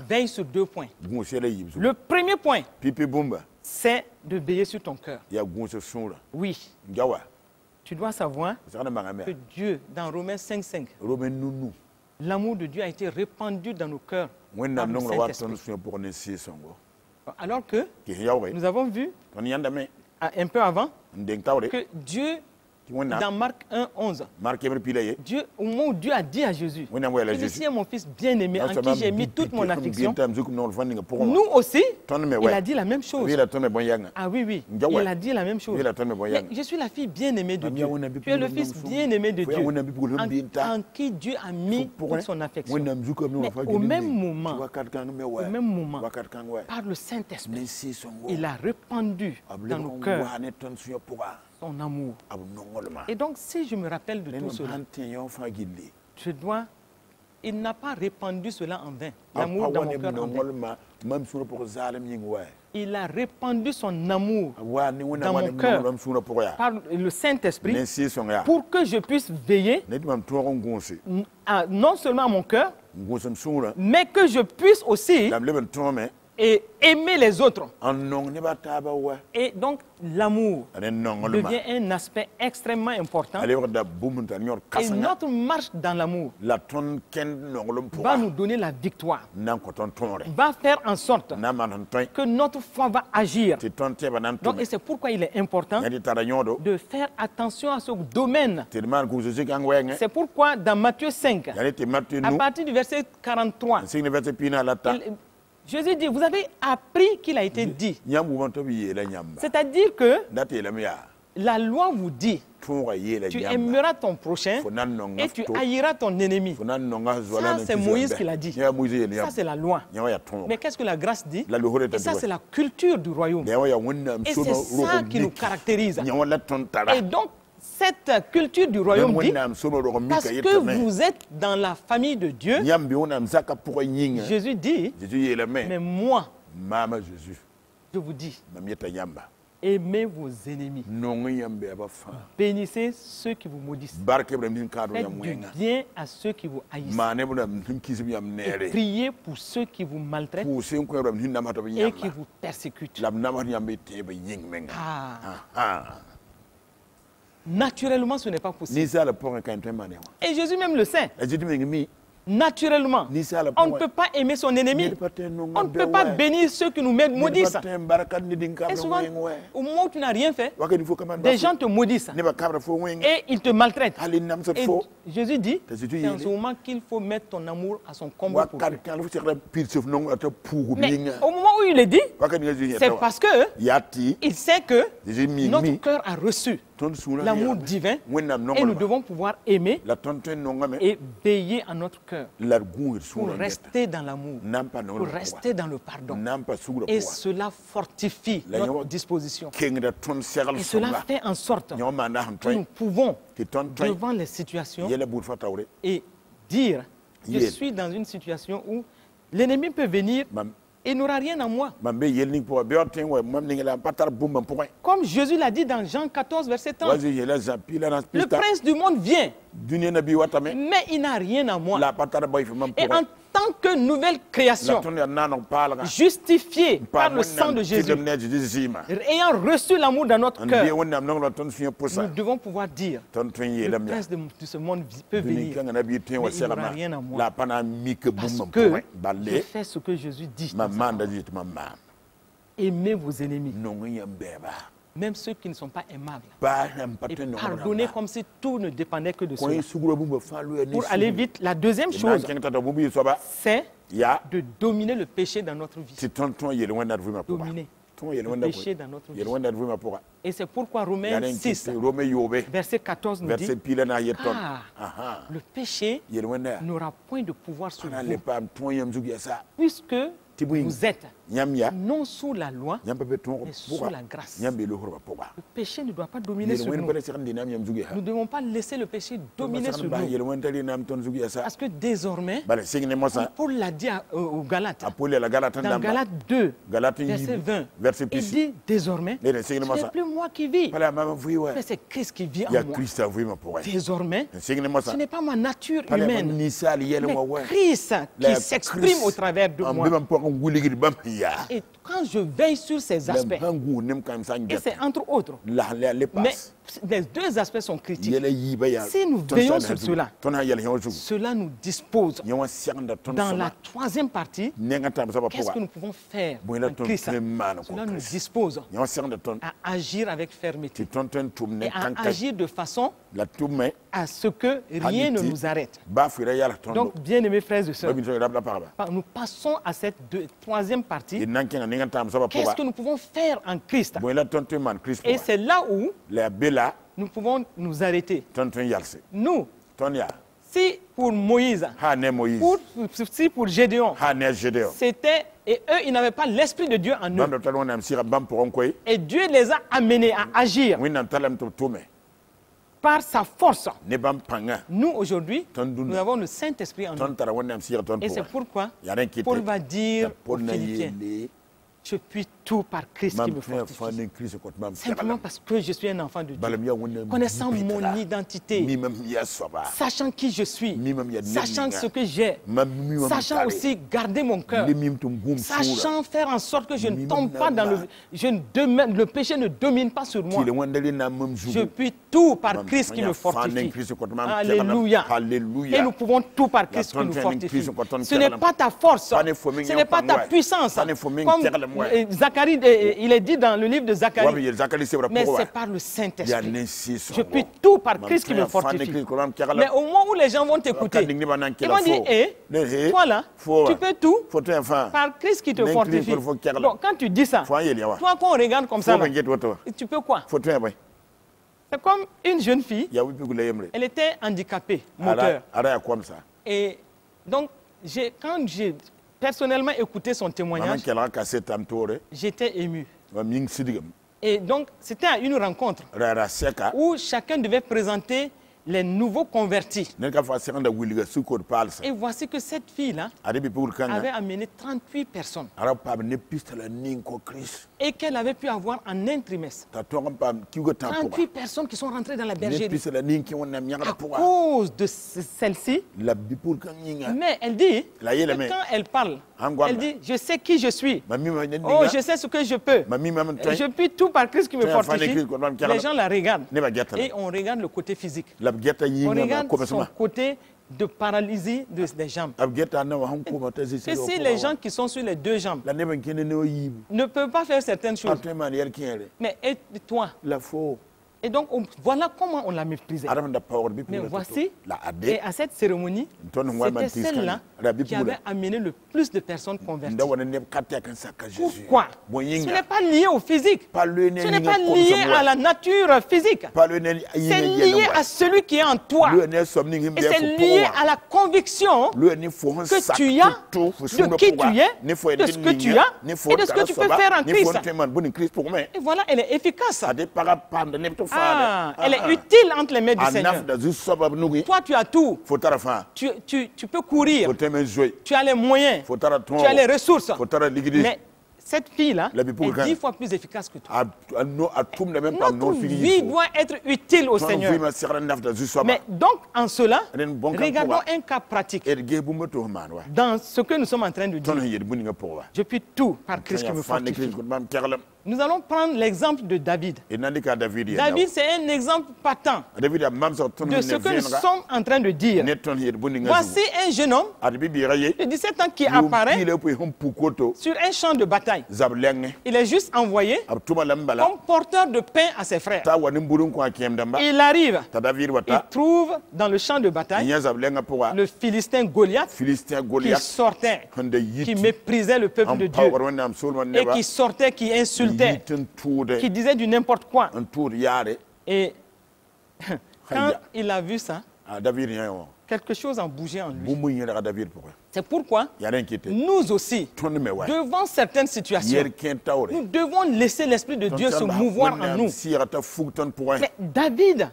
veille sur 2 points. Le premier point, c'est de veiller sur ton cœur. Oui. Tu dois savoir que Dieu, dans Romains 5:5, l'amour de Dieu a été répandu dans nos cœurs par le Saint-Esprit. Alors que nous avons vu un peu avant que Dieu, dans Marc 1:11, Dieu, au moment où Dieu a dit à Jésus, ici est mon fils bien-aimé en qui j'ai mis toute mon affection, nous aussi, il a dit la même chose. Ah oui, oui, il a dit la même chose. Mais je suis la fille bien-aimée de Dieu. Tu es le fils bien-aimé de Dieu, en qui Dieu a mis toute son affection. Mais au même moment, par le Saint-Esprit, il a répandu dans nos cœurs son amour. Et donc, si je me rappelle de tout cela, je dois... Il n'a pas répandu cela en vain, l'amour dans mon cœur en vain. Il a répandu son amour dans mon cœur par le Saint-Esprit pour que je puisse veiller non seulement à mon cœur, mais que je puisse aussi et aimer les autres. Et donc, l'amour devient un aspect extrêmement important. Et notre marche dans l'amour va nous donner la victoire. Va faire en sorte que notre foi va agir. Donc, et c'est pourquoi il est important de faire attention à ce domaine. C'est pourquoi dans Matthieu 5, à partir du verset 43, Jésus dit, vous avez appris qu'il a été dit. C'est-à-dire que la loi vous dit, tu aimeras ton prochain et tu haïras ton ennemi. Ça, c'est Moïse qui l'a dit. Ça, c'est la loi. Mais qu'est-ce que la grâce dit? Et ça, c'est la culture du royaume. Et c'est ça qui nous caractérise. Et donc, cette culture du royaume dit, parce que vous êtes dans la famille de Dieu, Jésus dit, mais moi, je vous dis, aimez vos ennemis, bénissez ceux qui vous maudissent, faites du bien à ceux qui vous haïssent, et priez pour ceux qui vous maltraitent et qui vous persécutent. Naturellement, ce n'est pas possible. Et Jésus même le sait. Naturellement, on ne peut pas aimer son ennemi. On ne peut pas bénir ceux qui nous maudissent. Et souvent, au moment où tu n'as rien fait, des gens te maudissent. Et ils te maltraitent. Et Jésus dit, c'est en ce moment qu'il faut mettre ton amour à son combat pour lui. Mais au moment où il le dit, c'est parce qu'il sait que notre cœur a reçu l'amour divin et nous devons pouvoir aimer et veiller à notre cœur pour rester dans l'amour, pour rester dans le pardon. Et cela fortifie notre disposition. Et cela fait en sorte que nous pouvons, devant les situations, et dire, je suis dans une situation où l'ennemi peut venir et n'aura rien à moi. Comme Jésus l'a dit dans Jean 14, verset 30, le prince du monde vient, mais il n'a rien à moi. Et en tant que nouvelle création, justifiée par le sang de Jésus, ayant reçu l'amour dans notre cœur, nous devons pouvoir dire, le prince de ce monde peut venir, mais il n'aura rien à moi. Parce que je fais ce que Jésus dit. Aimez vos ennemis, même ceux qui ne sont pas aimables, et pardonnez comme si tout ne dépendait que de cela. Pour aller vite, la deuxième chose, c'est de dominer le péché dans notre vie. Dominer le péché dans notre vie. Et c'est pourquoi Romains 6, verset 14 nous dit, le péché n'aura point de pouvoir sur vous, puisque vous êtes non sous la loi, mais sous la grâce. Le péché ne doit pas dominer sur nous. Nous ne devons pas laisser le péché dominer sur nous. Parce que désormais, Paul l'a dit aux Galates, dans Galates 2, verset 20, il dit désormais, ce n'est plus moi qui vis, mais c'est Christ qui vit en moi. Désormais, ce n'est pas ma nature humaine, mais Christ qui s'exprime au travers de moi. Et quand je veille sur ces aspects, et c'est entre autres, mais les deux aspects sont critiques. Si nous veillons sur cela, cela nous dispose. Dans la troisième partie, qu'est-ce que nous pouvons faire en Christ? Cela nous dispose à agir avec fermeté et à agir de façon à ce que rien ne nous arrête. Donc, bien-aimés frères et sœurs, nous passons à cette troisième partie. Qu'est-ce que nous pouvons faire en Christ? Et c'est là où nous pouvons nous arrêter. Nous, si pour Moïse, si pour Gédéon, c'était, et eux, ils n'avaient pas l'Esprit de Dieu en eux. Et Dieu les a amenés à agir par sa force. Nous, aujourd'hui, nous avons le Saint-Esprit en nous. Et c'est pourquoi Paul va dire aux Philippiens, je puis tout par Christ qui me fortifie. Simplement parce que je suis un enfant de Dieu. Connaissant mon identité, sachant qui je suis, sachant ce que j'ai, sachant aussi garder mon cœur, sachant faire en sorte que je ne tombe pas dans le péché ne domine pas sur moi. Je puis tout par Christ qui me fortifie. Alléluia. Et nous pouvons tout par Christ qui nous fortifie. Ce n'est pas ta force, ce n'est pas ta puissance. Comme Zacharie, il est dit dans le livre de Zacharie, mais c'est par le Saint-Esprit. Je puis tout par Christ qui me fortifie. Mais au moment où les gens vont t'écouter, ils vont dire, toi là, tu peux tout par Christ qui te fortifie. Donc quand tu dis ça, toi qu'on regarde comme ça, là, tu peux quoi? C'est comme une jeune fille, elle était handicapée, moteur. Et donc, quand j'ai personnellement écouté son témoignage, j'étais ému. Et donc, c'était à une rencontre où chacun devait présenter les nouveaux convertis. Et voici que cette fille-là avait amené 38 personnes. Et qu'elle avait pu avoir en un trimestre. 38 personnes qui sont rentrées dans la bergerie. À cause de celle-ci. Mais elle dit, que quand elle parle, elle dit, je sais qui je suis. Oh, je sais ce que je peux. Je puis tout par Christ qui me fortifie. Les gens la regardent. Et on regarde le côté physique. On regarde son côté de paralysie des jambes. Et si les gens qui sont sur les deux jambes ne peuvent pas faire certaines choses, mais et toi? Et donc, voilà comment on l'a méprisé. Mais voici, et à cette cérémonie, c'était celle-là qui avait amené le plus de personnes converties. Pourquoi? Ce n'est pas lié au physique. Ce n'est pas lié à la nature physique. C'est lié à celui qui est en toi. Et c'est lié à la conviction que tu as de qui tu es, de ce que tu as et de ce que tu peux faire en Christ. Et voilà, elle est efficace. Elle est utile entre les mains du Seigneur. Toi, tu as tout. Tu peux courir. Tu as les moyens. Tu as les ressources. Mais cette fille-là est 10 fois plus efficace que toi. Notre vie doit être utile au Seigneur. Mais donc, en cela, regardons un cas pratique. Dans ce que nous sommes en train de dire, je puis tout par Christ qui me fortifie. Nous allons prendre l'exemple de David. David, c'est un exemple patent de ce que nous sommes en train de dire. Voici un jeune homme de 17 ans qui apparaît sur un champ de bataille. Il est juste envoyé comme porteur de pain à ses frères. Il arrive, il trouve dans le champ de bataille le Philistin Goliath qui sortait, qui méprisait le peuple de Dieu et qui sortait, qui insultait, qui disait du n'importe quoi. Et quand il a vu ça, quelque chose a bougé en lui. C'est pourquoi nous aussi, devant certaines situations, nous devons laisser l'Esprit de Dieu se mouvoir en nous. Mais David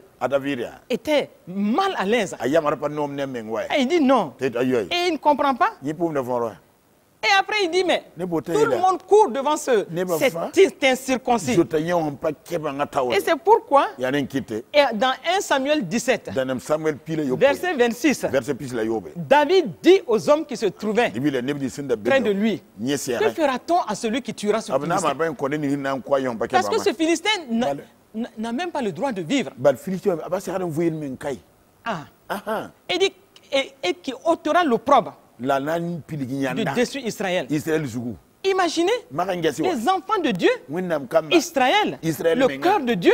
était mal à l'aise. Et il dit non. Et il ne comprend pas. Et après, il dit, mais tout le monde court devant cet incirconcis. Et c'est pourquoi, dans 1 Samuel 17, verset 26, David dit aux hommes qui se trouvaient près de lui, que fera-t-on à celui qui tuera ce Philistin? Parce que ce Philistin n'a même pas le droit de vivre. Et dit, et qui ôtera l'opprobre de détruire Israël. Imaginez les enfants de Dieu, Israël, le cœur de Dieu,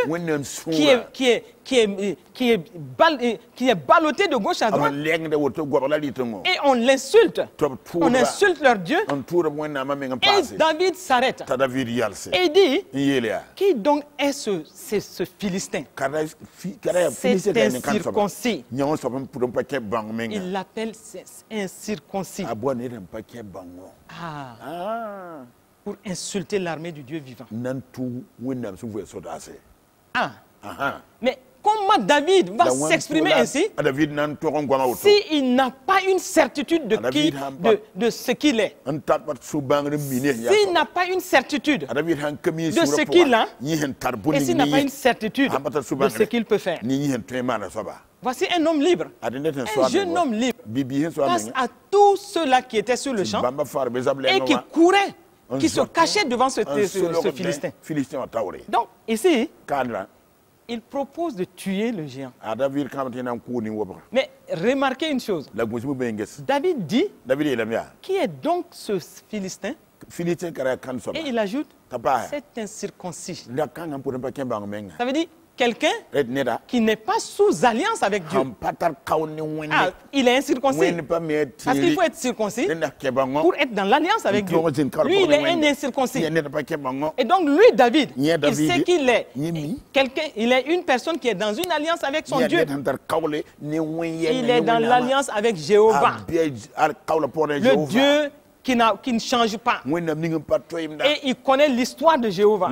qui est ballotté de gauche à droite. Et on l'insulte. On insulte leur Dieu. Et David s'arrête. Et dit, qui donc est ce Philistin? C'est un circoncis. Il l'appelle un circoncis. Pour insulter l'armée du Dieu vivant. Mais comment David va s'exprimer ainsi s'il n'a pas une certitude de ce qu'il est? S'il n'a pas une certitude de ce qu'il a, et s'il n'a pas une certitude de ce qu'il peut faire. Voici un homme libre, un jeune homme libre, face à tous ceux-là qui étaient sur le champ et qui couraient, qui se cachaient devant ce Philistin. Donc, ici, il propose de tuer le géant. Mais remarquez une chose. David dit, qui est donc ce Philistin? Et il ajoute, c'est un circoncis. Ça veut dire quelqu'un qui n'est pas sous alliance avec Dieu. Il est incirconcis. Parce qu'il faut être circoncis pour être dans l'alliance avec Dieu. Lui, il est un incirconcis. Et donc, lui, David, il sait qu'il est quelqu'un, il est une personne qui est dans une alliance avec son Dieu. Il est dans l'alliance avec Jéhovah. Le Dieu qui ne change pas. Et il connaît l'histoire de Jéhovah.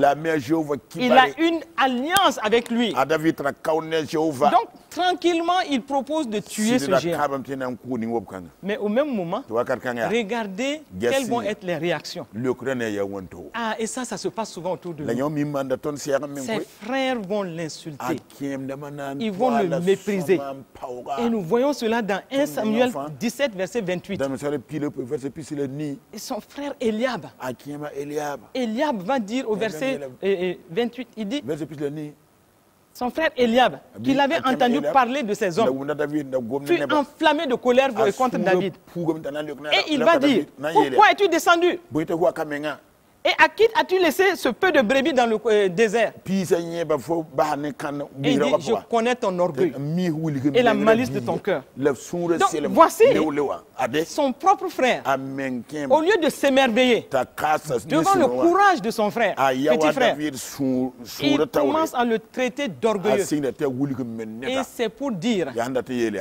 Il a une alliance avec lui. Donc, tranquillement, il propose de tuer ce géant. Mais au même moment, regardez quelles vont être les réactions. Et ça se passe souvent autour de nous. Ses frères vont l'insulter. Ils vont le mépriser. Et nous voyons cela dans 1 Samuel 17, verset 28. Et son frère Eliab. Eliab va dire au verset 28, il dit, son frère Eliab, qu'il avait entendu parler de ces hommes, fut enflammé de colère contre David. Et il va dire, pourquoi es-tu descendu? Et à qui as-tu laissé ce peu de brebis dans le désert? Et il dit, je connais ton orgueil et la malice de ton cœur. Donc voici son propre frère, au lieu de s'émerveiller devant le courage de son frère, petit frère, il commence à le traiter d'orgueilleux. Et c'est pour dire,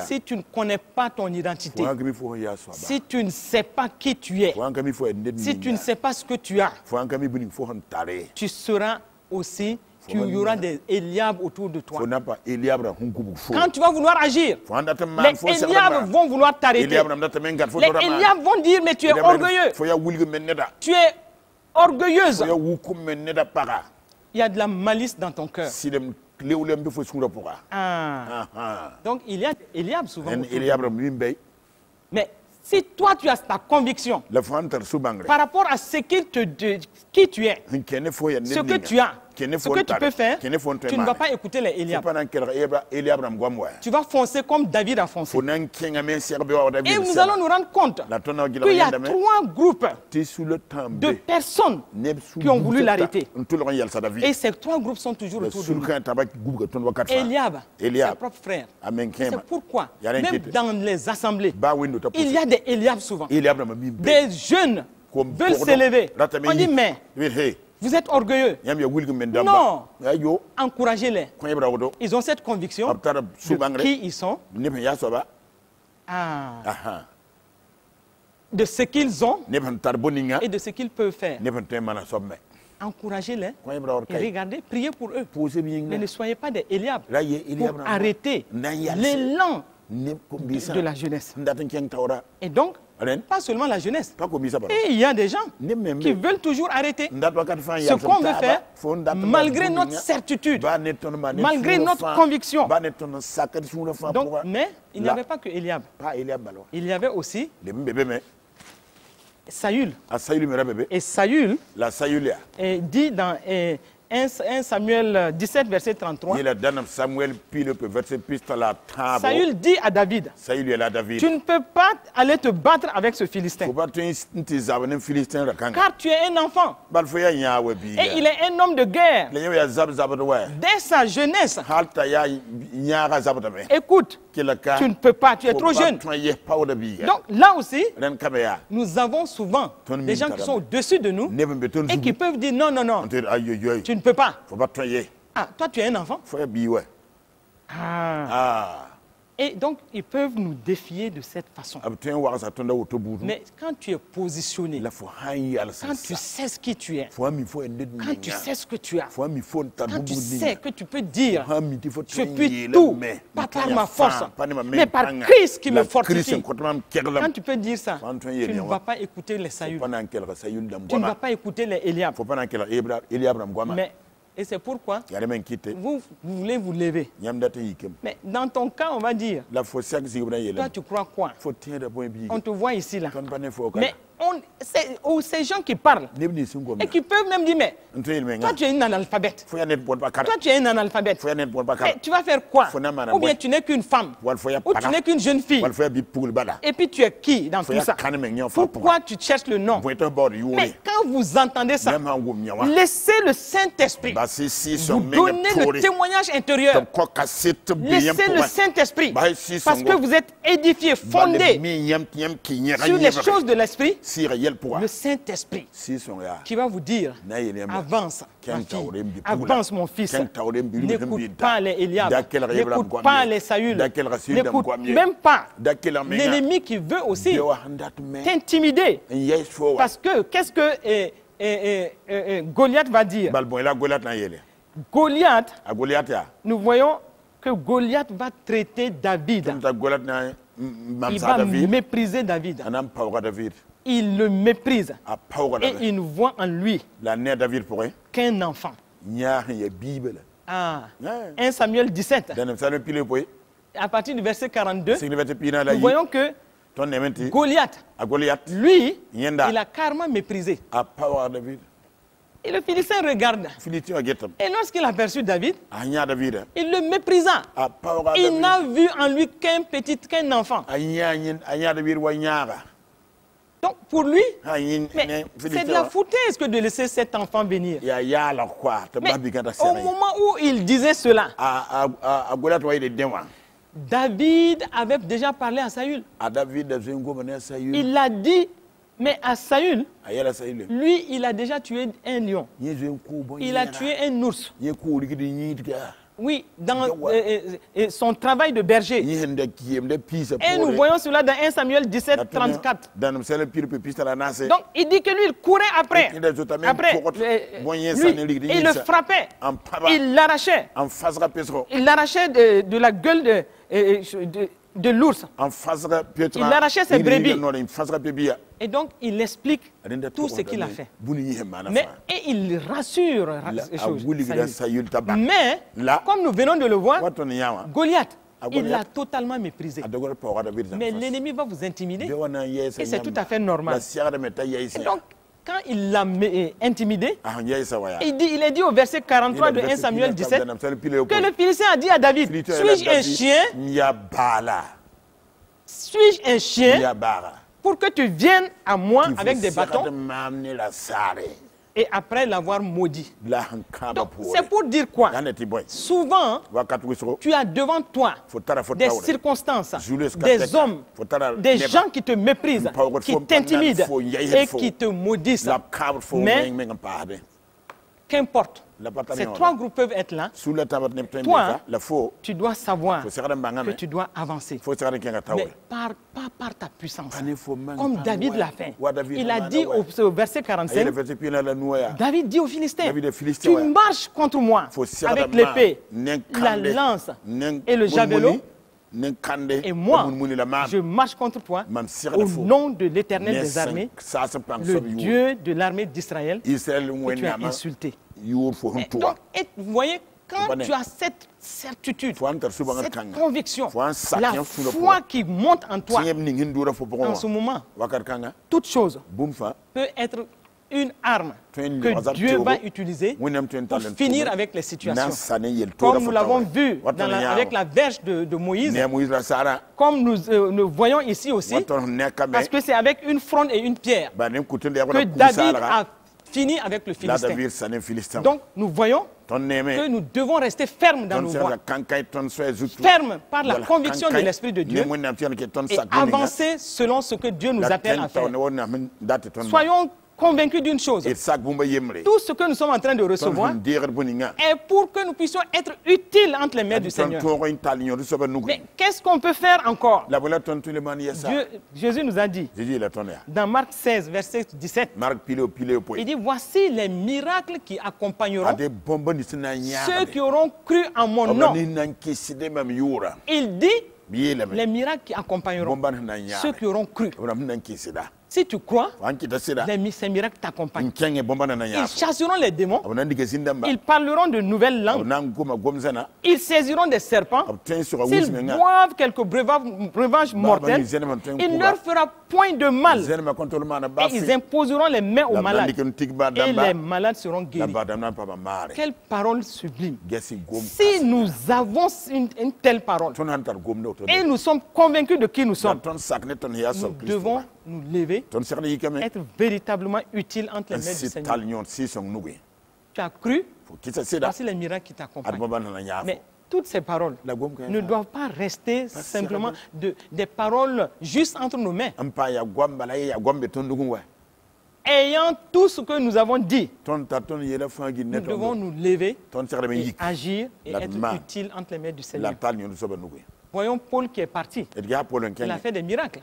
si tu ne connais pas ton identité, si tu ne sais pas qui tu es, si tu ne sais pas ce que tu as, tu seras aussi, il y aura des Eliab autour de toi. Quand tu vas vouloir agir, les Eliab vont vouloir t'arrêter. Les Eliab vont dire, mais tu es orgueilleux. Tu es orgueilleuse. Il y a de la malice dans ton cœur. Donc il y a des Eliab souvent. Mais si toi tu as ta conviction par rapport à ce qui tu es, ce que tu as, ce que tu peux faire, tu ne vas pas écouter les Eliab. Tu vas foncer comme David a foncé. Et nous allons nous rendre compte qu'il y a 3 groupes de personnes qui ont voulu l'arrêter. Et ces 3 groupes sont toujours autour de nous. Eliab, ses propres frères. C'est pourquoi, même dans les assemblées, il y a des Eliab souvent. Des jeunes veulent s'élever. On dit, mais vous êtes orgueilleux. Non. Encouragez-les. Ils ont cette conviction de qui ils sont. de ce qu'ils ont et de ce qu'ils peuvent faire. Encouragez-les et regardez, priez pour eux. Mais ne soyez pas des Eliab pour arrêter l'élan de la jeunesse. Et donc, pas seulement la jeunesse. Et il y a des gens qui veulent toujours arrêter ce qu'on veut faire malgré notre certitude, malgré notre conviction. Donc, mais il n'y avait pas que Eliab. Il y avait aussi Saül. Et Saül dit dans 1 Samuel 17, verset 33, Saül dit à David, tu ne peux pas aller te battre avec ce Philistin, car tu es un enfant et il est un homme de guerre. Dès sa jeunesse, écoute, tu ne peux pas, tu es trop jeune. Donc là aussi, nous avons souvent des gens qui sont au-dessus de nous et qui peuvent dire non, non, non, tu ne peux pas. Ah, toi tu es un enfant. Et donc, ils peuvent nous défier de cette façon. Mais quand tu es positionné, quand tu sais ce qui tu es, quand tu sais ce que tu as, quand tu sais que tu peux dire, je puis tout, pas par ma force, mais par Christ qui me fortifie. Quand tu peux dire ça, tu ne vas pas écouter les Saül. Tu ne vas pas écouter les Eliab. Mais et c'est pourquoi vous voulez vous lever. Mais dans ton cas, on va dire, toi tu crois quoi? On te voit ici là. Mais ces gens qui parlent et qui peuvent même dire, mais toi tu es une analphabète. Toi tu es un analphabète. Mais tu vas faire quoi? Ou bien tu n'es qu'une femme. Ou tu n'es qu'une jeune fille. Et puis tu es qui dans tout ça? Pourquoi tu cherches le nom? Mais quand vous entendez ça, laissez le Saint-Esprit vous donner le témoignage intérieur. Laissez le Saint-Esprit, parce que vous êtes édifiés, fondés sur les choses de l'Esprit. Le Saint-Esprit qui va vous dire, avance ma fille, avance mon fils, n'écoute pas les Eliab, n'écoute pas les Saül, n'écoute même pas l'ennemi qui veut aussi t'intimider. Parce que qu'est-ce que Goliath va dire? Goliath, nous voyons que Goliath va traiter David. Il va mépriser David. Il le méprise. Et il ne voit en lui qu'un enfant. 1 Samuel 17. À partir du verset 42, nous voyons que Goliath, lui, il a carrément méprisé. Et le Philistin regarde. Et lorsqu'il a aperçu David, il le méprisa. Il n'a vu en lui qu'un enfant. Donc pour lui, c'est de la foutaise que de laisser cet enfant venir. Mais au moment où il disait cela, David avait déjà parlé à Saül. Il a dit, mais à Saül, lui, il a déjà tué un lion. Il a tué un ours. Oui, dans son travail de berger. Et nous voyons cela dans 1 Samuel 17, 34. Donc, il dit que lui, il courait après lui, et il le frappait. Il l'arrachait. Il l'arrachait de la gueule de l'ours. Il arrachait ses brebis. Et donc, il explique tout ce qu'il a fait. Et il rassure Saül. Mais, comme nous venons de le voir, Goliath, il l'a totalement méprisé. Mais l'ennemi va vous intimider. Et c'est tout à fait normal. Et donc, quand il l'a intimidé, il est dit au verset 43 de 1 Samuel 17 que le Philistin a dit à David, suis-je un chien? Suis-je un chien pour que tu viennes à moi avec des bâtons? Et après l'avoir maudit. C'est pour dire quoi? Souvent, tu as devant toi des circonstances, des hommes, des gens qui te méprisent, qui t'intimident et qui te maudissent. Mais qu'importe Ces trois groupes peuvent être là. Toi, tu dois savoir que tu dois avancer. Mais pas par ta puissance. Comme David l'a fait. Il a dit au verset 45, David dit aux Philistins, tu marches contre moi avec l'épée, la lance et le javelot. Et moi, je marche contre toi au nom de l'Éternel des armées, le Dieu de l'armée d'Israël, que tu as insulté. Donc, vous voyez, quand tu as cette certitude, cette conviction, la foi qui monte en toi, en ce moment, toute chose peut être une arme que Dieu va utiliser pour finir avec les situations. Comme nous l'avons vu avec la verge de Moïse, comme nous voyons ici aussi, parce que c'est avec une fronde et une pierre que David a fini avec le Philistin. Donc nous voyons que nous devons rester fermes dans nos voies, fermes par la conviction de l'Esprit de Dieu et avancer selon ce que Dieu nous appelle à faire. Soyons convaincus d'une chose, tout ce que nous sommes en train de recevoir est pour que nous puissions être utiles entre les mains du Seigneur. Mais qu'est-ce qu'on peut faire encore? Jésus nous a dit, dans Marc 16, verset 17, il dit, voici les miracles qui accompagneront ceux qui auront cru en mon nom. Il dit, les miracles qui accompagneront ceux qui auront cru. Si tu crois, ces miracles t'accompagnent. Ils chasseront les démons. Ils parleront de nouvelles langues. Ils saisiront des serpents. S'ils boivent quelques breuvages mortels, il ne leur fera point de mal. Et ils imposeront les mains aux malades. Et les malades seront guéris. Quelle parole sublime. Si nous avons une telle parole, et nous sommes convaincus de qui nous sommes, nous devons nous lever, être véritablement utile entre les mains du Seigneur. Tu as cru, voici les miracles qui t'accompagnent. Mais toutes ces paroles ne doivent pas rester simplement des paroles juste entre nos mains. Ayant tout ce que nous avons dit, nous devons nous lever et agir et être utile entre les mains du Seigneur. Voyons Paul qui est parti. Il a fait des miracles.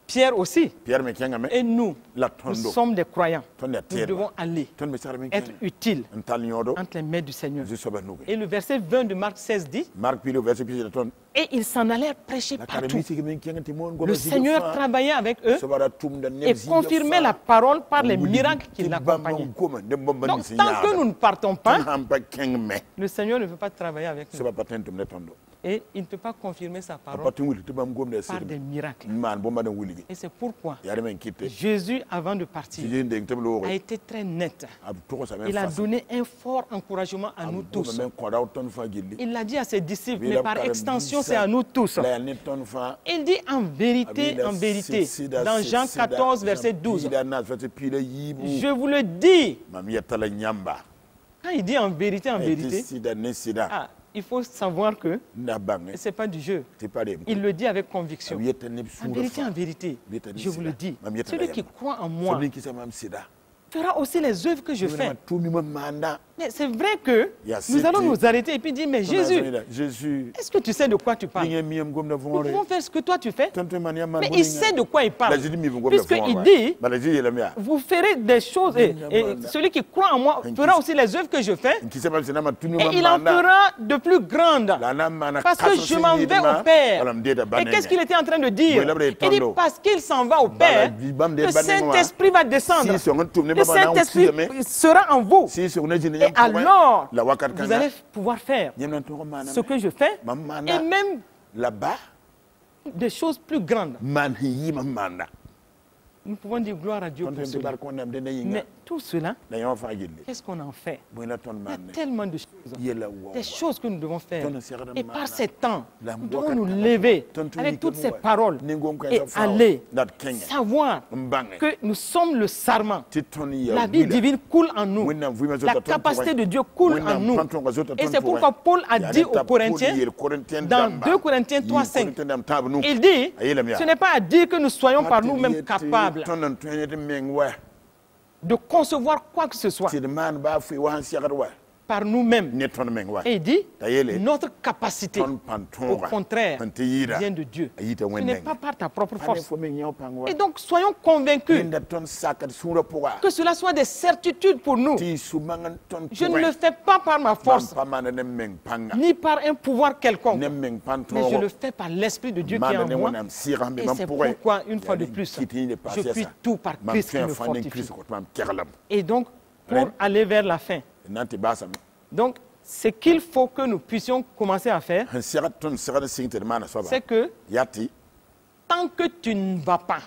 Pierre aussi. Et nous sommes des croyants. Nous devons aller, être utiles entre les mains du Seigneur. Et le verset 20 de Marc 16 dit, et ils s'en allèrent prêcher partout. Le Seigneur travaillait avec eux et confirmait la parole par les miracles qui l'accompagnaient. Donc, tant que nous ne partons pas, le Seigneur ne veut pas travailler avec nous. Et il ne peut pas confirmer sa parole par des miracles. Et c'est pourquoi Jésus, avant de partir, a été très net. Il a donné un fort encouragement à nous tous. Il l'a dit à ses disciples, mais par extension, c'est à nous tous. Il dit en vérité, dans Jean 14, verset 12, je vous le dis. Quand il dit en vérité, il faut savoir que ce n'est pas du jeu. Il le dit avec conviction. En vérité, je vous le dis. Celui qui croit en moi fera aussi les œuvres que je fais. Mais c'est vrai que nous allons nous arrêter et puis dire, mais Jésus, est-ce que tu sais de quoi tu parles? Nous pouvons faire ce que toi tu fais. Mais il sait de quoi il parle. Puisqu'il dit, vous ferez des choses et celui qui croit en moi fera aussi les œuvres que je fais. Et il en fera de plus grandes. Parce que je m'en vais au Père. Et qu'est-ce qu'il était en train de dire? Il dit, parce qu'il s'en va au Père, le Saint-Esprit va descendre. Le Saint-Esprit sera en vous. Et alors, vous allez pouvoir faire ce que je fais et même des choses plus grandes. Nous pouvons dire gloire à Dieu pour cela. Mais tout cela, qu'est-ce qu'on en fait? Il y a tellement de choses. Des choses que nous devons faire. Et par ces temps, nous devons nous lever avec toutes ces paroles et aller savoir que nous sommes le sarment. La vie divine coule en nous. La capacité de Dieu coule en nous. Et c'est pourquoi Paul a dit aux Corinthiens, dans 2 Corinthiens 3,5, il dit, ce n'est pas à dire que nous soyons par nous-mêmes capables. de concevoir quoi que ce soit par nous-mêmes. Et il dit, notre capacité, au contraire, vient de Dieu. Ce n'est pas par ta propre force. Et donc, soyons convaincus que cela soit des certitudes pour nous. Je ne le fais pas par ma force, ni par un pouvoir quelconque, mais je le fais par l'Esprit de Dieu qui est en moi. Et c'est pourquoi, une fois de plus, je puis tout par Christ qui me fortifie. Et donc, pour aller vers la fin, donc, ce qu'il faut que nous puissions commencer à faire, c'est que tant que tu ne vas pas,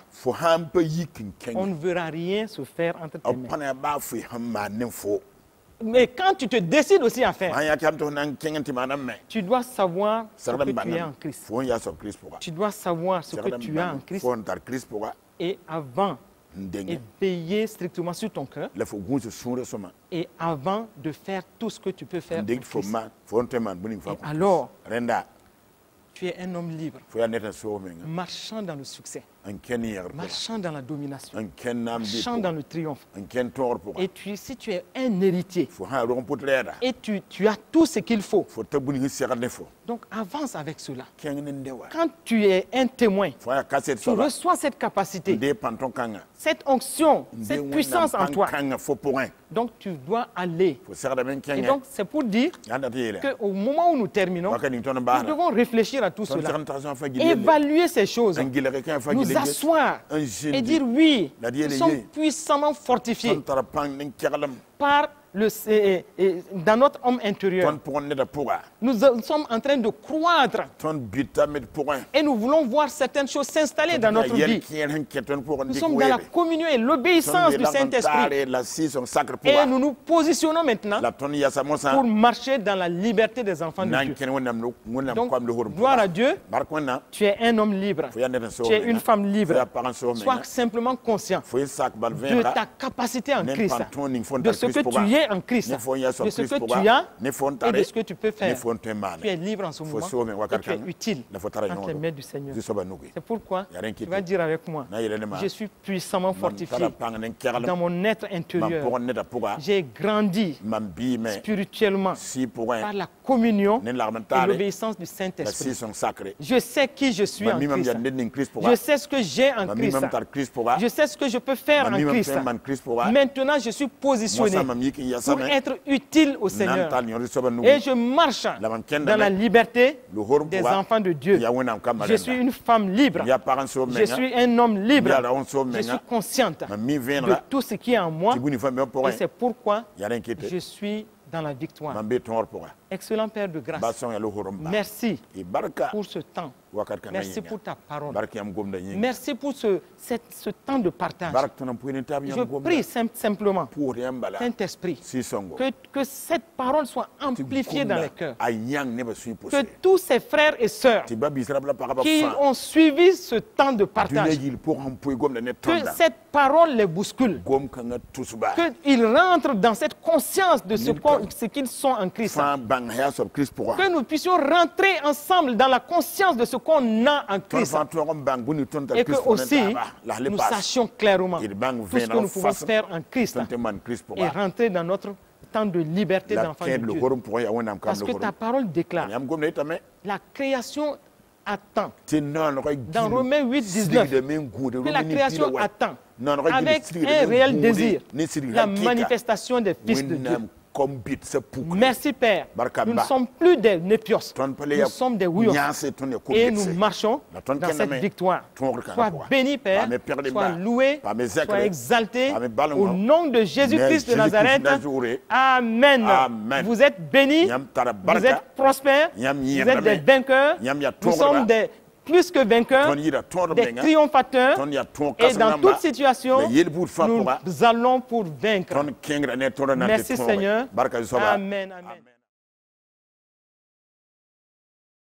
on ne verra rien se faire entre tes mains. Mais quand tu te décides aussi à faire, tu dois savoir ce que tu es en Christ. Tu dois savoir ce que tu as en Christ. Et avant, et veiller strictement sur ton cœur. Et avant de faire tout ce que tu peux faire pour Christ. Et alors, tu es un homme libre, marchant dans le succès, marchant dans la domination, marchant dans le triomphe. Et si tu es un héritier, et tu as tout ce qu'il faut, donc avance avec cela. Quand tu es un témoin, tu reçois cette capacité, cette onction, cette puissance en toi. Donc tu dois aller. Et donc c'est pour dire qu'au moment où nous terminons, nous devons réfléchir à tout cela, évaluer ces choses, nous asseoir et dire oui, nous sommes puissamment fortifiés par dans notre homme intérieur. Nous sommes en train de croître et nous voulons voir certaines choses s'installer dans notre vie. Nous sommes dans la communion et l'obéissance du Saint-Esprit. Et nous nous positionnons maintenant pour marcher dans la liberté des enfants de Dieu. Donc, gloire à Dieu, tu es un homme libre, tu es une femme libre. Sois simplement conscient de ta capacité en Christ, de ce que tu es en Christ, de ce que tu as et de ce que tu peux faire. Tu es libre en ce moment et tu es utile entre les mains du Seigneur. C'est pourquoi tu vas dire avec moi, je suis puissamment fortifié dans mon être intérieur. J'ai grandi spirituellement par la communion et l'obéissance du Saint-Esprit. Je sais qui je suis en Christ. Je sais ce que j'ai en Christ. Je sais ce que je peux faire en Christ. Maintenant, je suis positionné pour être utile au Seigneur. Et je marche dans la liberté des enfants de Dieu. Je suis une femme libre. Je suis un homme libre. Je suis consciente de tout ce qui est en moi. Et c'est pourquoi je suis dans la victoire. Excellent Père de grâce, merci pour ce temps. Merci pour ta parole. Merci pour ce temps de partage. Je prie simplement, Saint-Esprit, que cette parole soit amplifiée dans les cœurs. Que tous ces frères et sœurs qui ont suivi ce temps de partage, que cette parole les bouscule, qu'ils rentrent dans cette conscience de ce qu'ils sont en Christ. Que nous puissions rentrer ensemble dans la conscience de ce qu'on a en Christ. Et que aussi, nous sachions clairement tout ce que nous pouvons faire en Christ et rentrer dans notre temps de liberté d'enfant de Dieu. Parce que ta parole déclare, la création attend. Dans Romains 8, 19, que la création attend avec un réel désir la manifestation des fils de Dieu. Merci Père, nous ne sommes plus des népios, nous sommes des ouïos et nous marchons dans cette victoire. Sois béni Père, sois loué, sois exalté au nom de Jésus-Christ de Nazareth. Amen. Vous êtes bénis, vous êtes prospères, vous êtes des vainqueurs, nous sommes plus que vainqueurs, des triomphateurs, et dans toute situation, nous allons pour vaincre. Merci Seigneur. Amen. Amen.